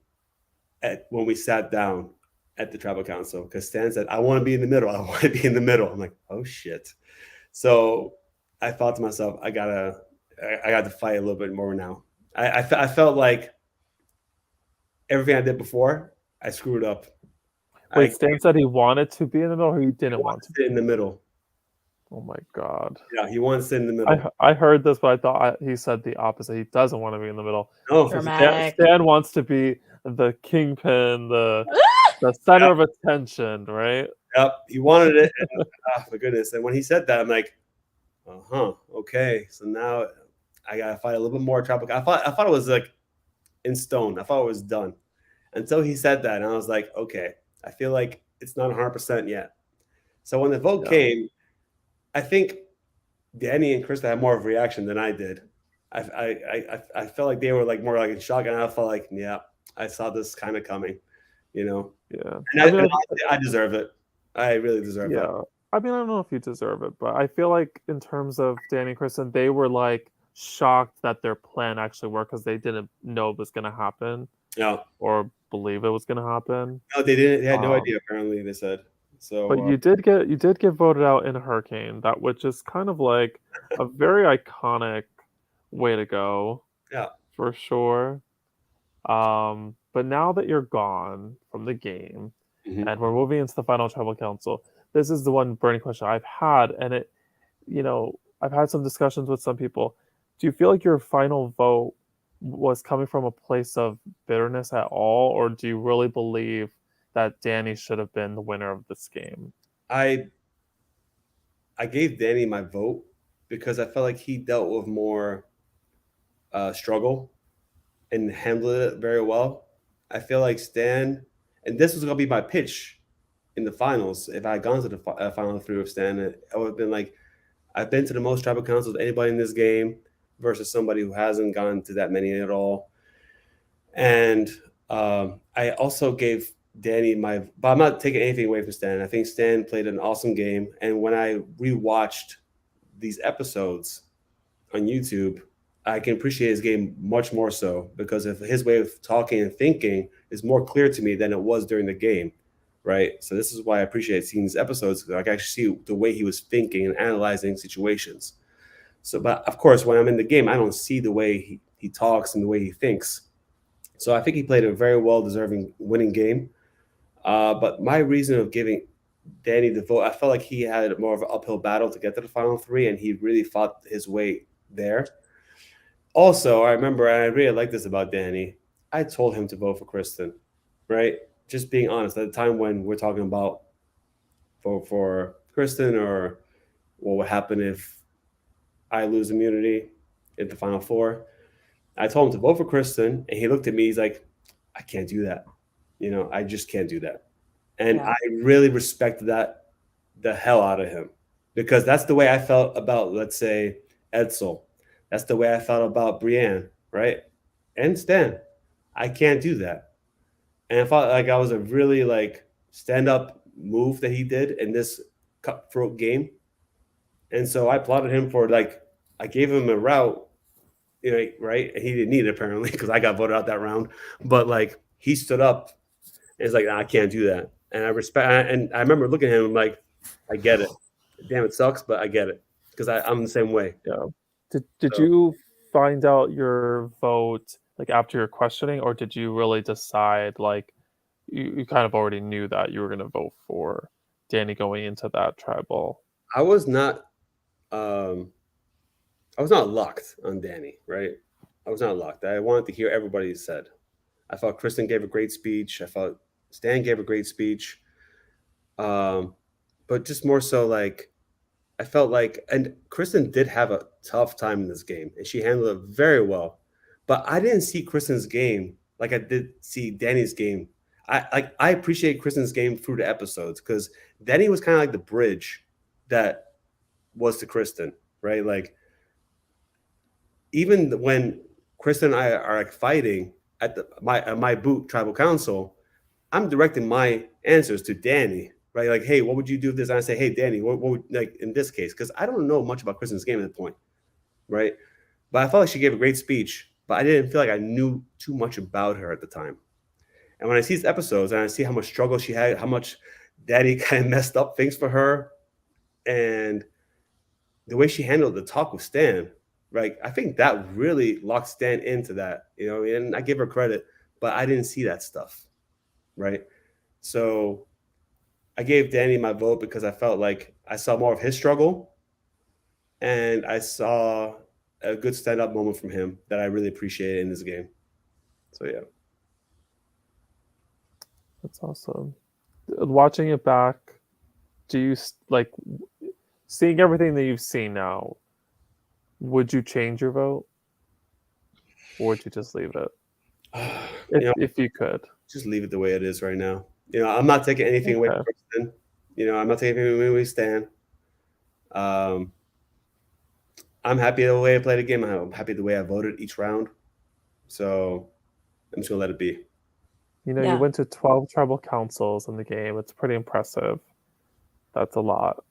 when we sat down at the tribal council because Stan said, "I want to be in the middle. I want to be in the middle." I'm like, "Oh shit!" So I thought to myself, I got to fight a little bit more now. I felt like everything I did before, I screwed up. Wait, Stan said he wanted to be in the middle, or he didn't want to? Sit in the middle. Oh my god! Yeah, he wants to sit in the middle. I heard this, but I thought he said the opposite. He doesn't want to be in the middle. No, Dramatic. Stan wants to be the kingpin, the center of attention, right? Yep, he wanted it. And, my goodness! And when he said that, I'm like, okay. So now I gotta fight a little bit more tribal. I thought it was like in stone. I thought it was done until he said that, and I was like, okay, I feel like it's not 100% yet. So when the vote came, I think Danny and Krista had more of a reaction than I did. I felt like they were like more like in shock, and I felt like, yeah, I saw this kind of coming, you know. Yeah, And I deserve it. I really deserve that. yeah. I mean, I don't know if you deserve it, but I feel like in terms of Danny and Kristen, they were like shocked that their plan actually worked because they didn't know it was going to happen. Yeah. Or believe it was going to happen. No, they didn't. They had no idea. Apparently, they said. So, but you did get voted out in a hurricane, which is kind of like a very iconic way to go. Yeah, for sure. But now that you're gone from the game, and we're moving into the final tribal council, this is the one burning question I've had, and I've had some discussions with some people. Do you feel like your final vote was coming from a place of bitterness at all, or do you really believe that Danny should have been the winner of this game? I gave Danny my vote because I felt like he dealt with more struggle and handled it very well. I feel like Stan, and this was going to be my pitch in the finals. If I had gone to the final three with Stan, I would have been like, I've been to the most tribal councils of anybody in this game versus somebody who hasn't gone to that many at all. And I also gave Danny but I'm not taking anything away from Stan. I think Stan played an awesome game. And when I rewatched these episodes on YouTube, I can appreciate his game much more so because of his way of talking and thinking is more clear to me than it was during the game, right? So this is why I appreciate seeing these episodes because I can actually see the way he was thinking and analyzing situations. So, but of course, when I'm in the game, I don't see the way he talks and the way he thinks. So I think he played a very well-deserving winning game. But my reason of giving Danny the vote, I felt like he had more of an uphill battle to get to the final three, and he really fought his way there. Also, I remember, and I really like this about Danny, I told him to vote for Kristen, right? Just being honest. At the time when we're talking about vote for Kristen or what would happen if I lose immunity in the final four, I told him to vote for Kristen, and he looked at me. He's like, I can't do that. I just can't do that. And Yeah. I really respected that the hell out of him because that's the way I felt about, let's say, Edsel. That's the way I felt about Brienne, right? And Stan. I can't do that. And I felt like I was a really like stand up move that he did in this cutthroat game. And so I applauded him for like, I gave him a route, right? And he didn't need it apparently because I got voted out that round. But like he stood up and it's like, nah, I can't do that. And I respect, and I remember looking at him like, I get it. Damn, it sucks, but I get it because I'm the same way. Yeah. Did So, you find out your vote like after your questioning, or did you really decide like you kind of already knew that you were going to vote for Danny going into that tribal? I was not, I was not locked on Danny, right? I was not locked. I wanted to hear everybody said. I thought Kristen gave a great speech. I thought Stan gave a great speech. But just more so like I felt like, and Kristen did have a tough time in this game, and she handled it very well. But I didn't see Kristen's game like I did see Danny's game. I appreciate Kristen's game through the episodes because Danny was kind of like the bridge that was to Kristen, right? Like even when Kristen and I are like fighting at my boot tribal council, I'm directing my answers to Danny, right? Like, hey, what would you do if this? And I say, hey, Danny, what would like in this case? Because I don't know much about Kristen's game at that point, right? But I felt like she gave a great speech, but I didn't feel like I knew too much about her at the time. And when I see these episodes and I see how much struggle she had, how much Daddy kind of messed up things for her, and the way she handled the talk with Stan, right? I think that really locked Stan into that, and I give her credit, but I didn't see that stuff, right? So I gave Danny my vote because I felt like I saw more of his struggle and I saw a good stand-up moment from him that I really appreciated in this game. So yeah. That's awesome. Watching it back, do you like seeing everything that you've seen now? Would you change your vote, or would you just leave it if you could? Just leave it the way it is right now. I'm not taking anything away from Kristen. I'm not taking anything away from Stan. I'm happy the way I played the game. I'm happy the way I voted each round. So I'm just gonna let it be. You went to 12 tribal councils in the game. It's pretty impressive. That's a lot.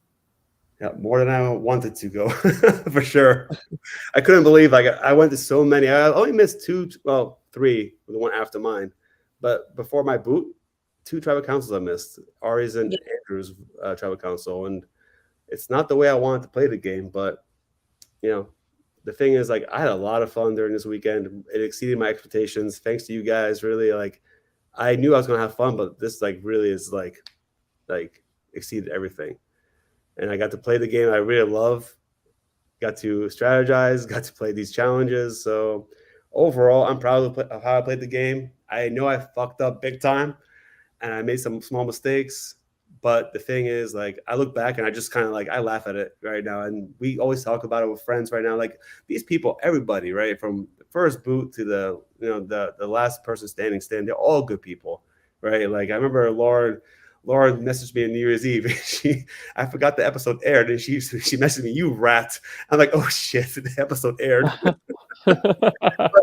Yeah, more than I wanted to go, for sure. I couldn't believe like I went to so many. I only missed three, the one after mine. But before my boot, 2 tribal councils I missed. Ari's and Andrew's tribal council. And it's not the way I wanted to play the game, but the thing is like I had a lot of fun during this weekend. It exceeded my expectations. Thanks to you guys. Really, like I knew I was gonna have fun, but this like really is like exceeded everything. And I got to play the game I really love. Got to strategize. Got to play these challenges. So overall, I'm proud of how I played the game. I know I fucked up big time, and I made some small mistakes. But the thing is, like, I look back and I just kind of like I laugh at it right now. And we always talk about it with friends right now. Like these people, everybody, right, from the first boot to the last person standing, they're all good people, right? Like I remember Lauren messaged me on New Year's Eve. I forgot the episode aired, and she messaged me, "You rat!" I'm like, "Oh shit, the episode aired." But,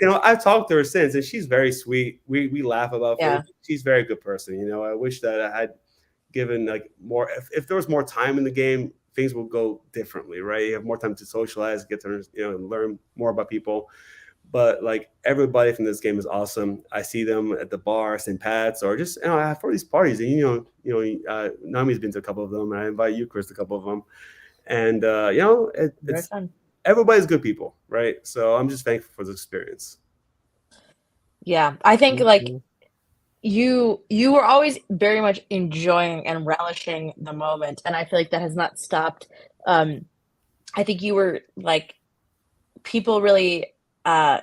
I've talked to her since, and she's very sweet. We laugh about things. She's a very good person. I wish that I had given like more. If there was more time in the game, things will go differently, right? You have more time to socialize, get to learn more about people. But like everybody from this game is awesome. I see them at the bar, St. Pat's, or just for these parties. And Naomi's been to a couple of them, and I invite you, Chris, to a couple of them. And it's everybody's good people, right? So I'm just thankful for this experience. Yeah, I think like you were always very much enjoying and relishing the moment, and I feel like that has not stopped. I think you were like people really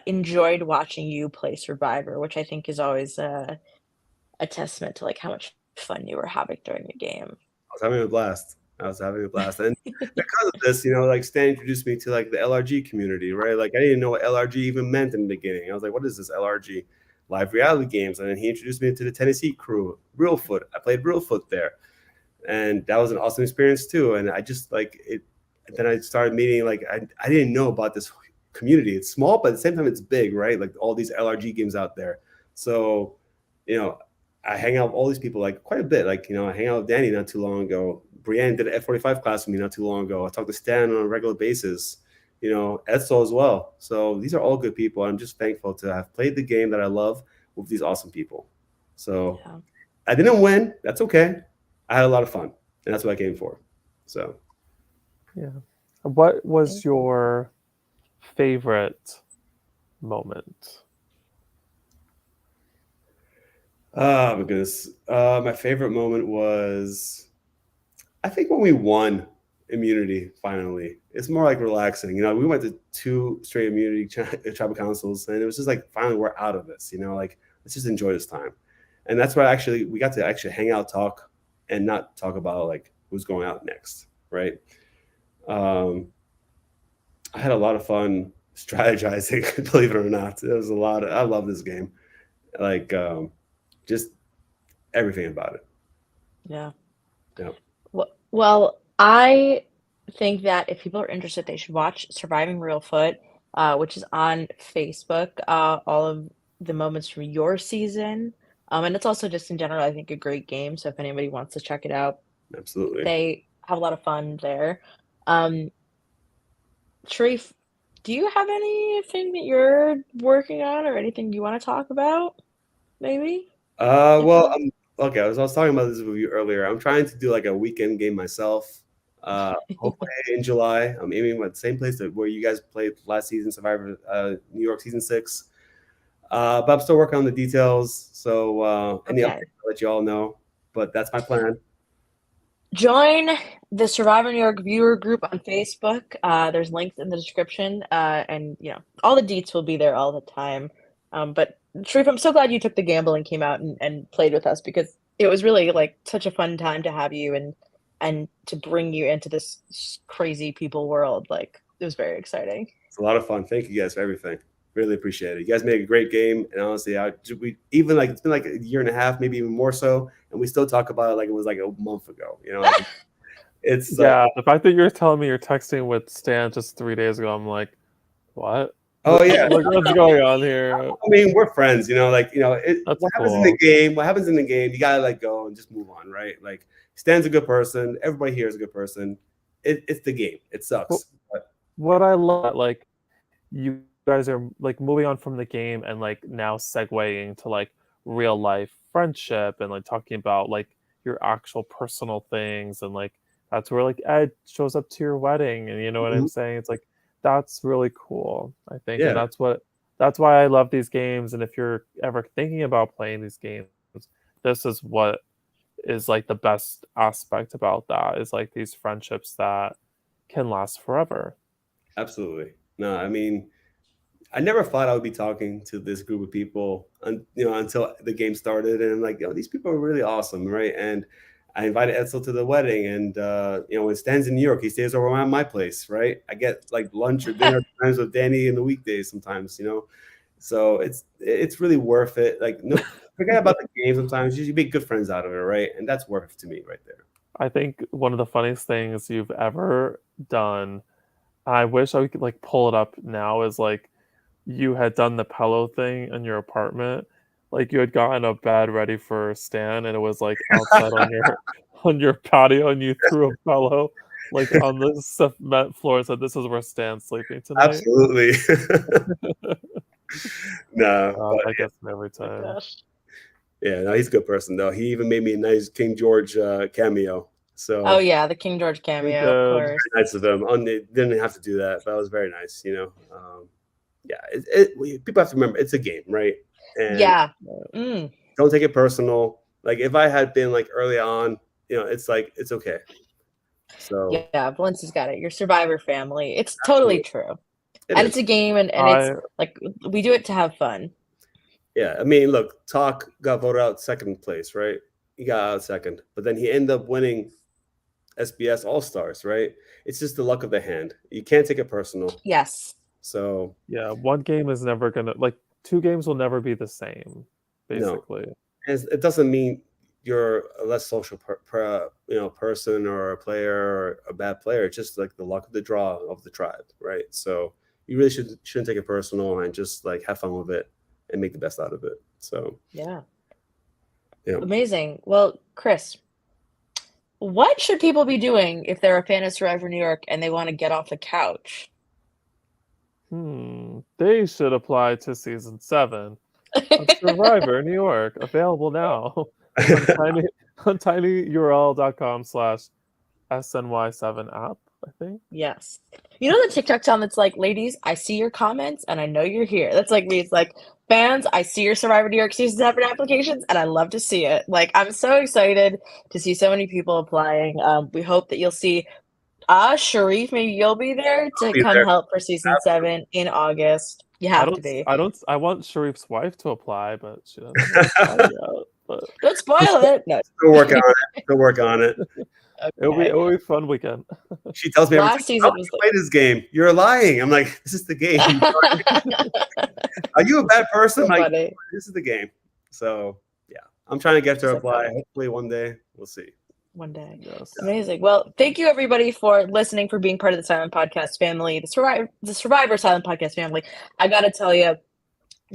enjoyed watching you play Survivor, which I think is always a testament to like how much fun you were having during the game. I was having a blast. I was having a blast. And because of this, like Stan introduced me to like the LRG community, right? Like I didn't know what LRG even meant in the beginning. I was like, what is this LRG? Live reality games. And then he introduced me to the Tennessee crew, Realfoot. I played Realfoot there. And that was an awesome experience too. And I just like it. Then I started meeting, like, I didn't know about this community. It's small, but at the same time, it's big, right? Like all these LRG games out there. So, I hang out with all these people like quite a bit. Like, I hang out with Danny not too long ago. Brienne did an F45 class with me not too long ago. I talked to Stan on a regular basis, Edsel as well. So these are all good people. I'm just thankful to have played the game that I love with these awesome people. So yeah. I didn't win. That's okay. I had a lot of fun, and that's what I came for. So, yeah. What was your favorite moment? Oh my goodness. My favorite moment was, I think, when we won immunity finally. It's more like relaxing. We went to 2 straight immunity tribal councils, and it was just like, finally we're out of this. Like, let's just enjoy this time. And that's why we got to actually hang out, talk, and not talk about like who's going out next, right? I had a lot of fun strategizing, believe it or not. It was a lot. I love this game. Like, just everything about it. Yeah. Yeah. Well, I think that if people are interested, they should watch Surviving Realfoot, which is on Facebook. All of the moments from your season, and it's also just in general, I think, a great game. So if anybody wants to check it out, absolutely, they have a lot of fun there. Sharif, do you have anything that you're working on or anything you want to talk about? Maybe. Well, okay. I was talking about this with you earlier. I'm trying to do like a weekend game myself. Hopefully in July. I'm aiming at the same place where you guys played last season, Survivor New York season 6. But I'm still working on the details. So any updates, I'll let you all know. But that's my plan. Join the Survivor New York viewer group on Facebook. There's links in the description, and all the deets will be there all the time. But Sharif, I'm so glad you took the gamble and came out and played with us, because it was really like such a fun time to have you and to bring you into this crazy people world. Like, it was very exciting. It's a lot of fun. Thank you guys for everything. Really appreciate it. You guys made a great game, and honestly, it's been like a year and a half, maybe even more so, and we still talk about it like it was like a month ago. It's the fact that you're telling me you're texting with Stan just 3 days ago, I'm like, what? Oh yeah, what's going on here? I mean, we're friends, what happens in the game? What happens in the game? You gotta let go and just move on, right? Like, Stan's a good person. Everybody here is a good person. It's the game. It sucks. What I love, like, you guys are like moving on from the game and like now segueing to like real life friendship and like talking about like your actual personal things, and like that's where like Ed shows up to your wedding, and you know what I'm saying? It's like, that's really cool, I think. Yeah. And that's why I love these games. And if you're ever thinking about playing these games, this is what is like the best aspect about that, is like these friendships that can last forever. Absolutely. No, I mean, I never thought I would be talking to this group of people, until the game started, and I'm like, these people are really awesome, right? And I invited Edsel to the wedding, and when Stan's in New York, he stays over at my place, right? I get like lunch or dinner times with Danny in the weekdays sometimes, So it's really worth it. Like, no, forget about the game sometimes. You make good friends out of it, right? And that's worth it to me right there. I think one of the funniest things you've ever done, I wish I could like pull it up now, is like you had done the pillow thing in your apartment. Like, you had gotten a bed ready for Stan, and it was like outside on your patio, and you threw a pillow like on the cement floor and said, "This is where Stan's sleeping tonight." Absolutely. No, I guess every time. Yeah, no, he's a good person though. He even made me a nice King George cameo. So. Oh yeah, the King George cameo, of course. Very nice of them. They didn't have to do that, but it was very nice. Yeah, people have to remember it's a game, right? And don't take it personal. Like, if I had been like early on, it's like, it's okay. So yeah, Valencia's got it. Your Survivor family. It's totally true. And it's a game, and it's like we do it to have fun. Yeah, I mean, look, Talk got voted out second place, right? He got out second, but then he ended up winning SBS All Stars, right? It's just the luck of the hand. You can't take it personal. Yes. So yeah, one game is never gonna like 2 games will never be the same, basically. No. And it doesn't mean you're a less social person or a player or a bad player. It's just like the luck of the draw of the tribe, right? So you really shouldn't take it personal and just like have fun with it and make the best out of it. So yeah. Yeah. Amazing. Well, Chris, what should people be doing if they're a fan of Survivor New York and they want to get off the couch? They should apply to season 7 of Survivor New York, available now on tinyurl.com/SNY7app, I think. Yes. You know the TikTok sound that's like, ladies, I see your comments and I know you're here. That's like me. It's like, fans, I see your Survivor New York season 7 applications and I love to see it. Like, I'm so excited to see so many people applying. We hope that you'll see Sharif, maybe you'll be there to come help for season 7 in August. You have to be. I want Sharif's wife to apply, but she doesn't apply yet. But don't spoil it. No. Still work on it. Still work on it. Okay. It'll be a fun weekend. She tells me last season was play this game. You're lying. I'm like, this is the game. Are you a bad person? So like, this is the game. So yeah, I'm trying to get her to apply. Hopefully one day we'll see. One day. Yes. Amazing. Well, thank you everybody for listening, for being part of the Silent Podcast family, the Survivor Silent Podcast family. I gotta tell you,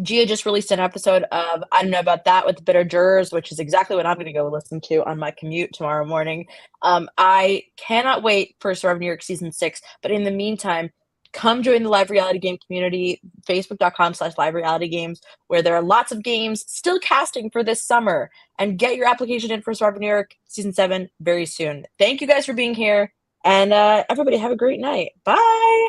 Gia just released an episode of I Don't Know About That with the Bitter Jurors, which is exactly what I'm going to go listen to on my commute tomorrow morning. I cannot wait for Survivor New York season 6. But in the meantime, come join the live reality game community, facebook.com/live reality games, where there are lots of games still casting for this summer. And get your application in for Survivor New York season 7 very soon. Thank you guys for being here. And everybody have a great night. Bye.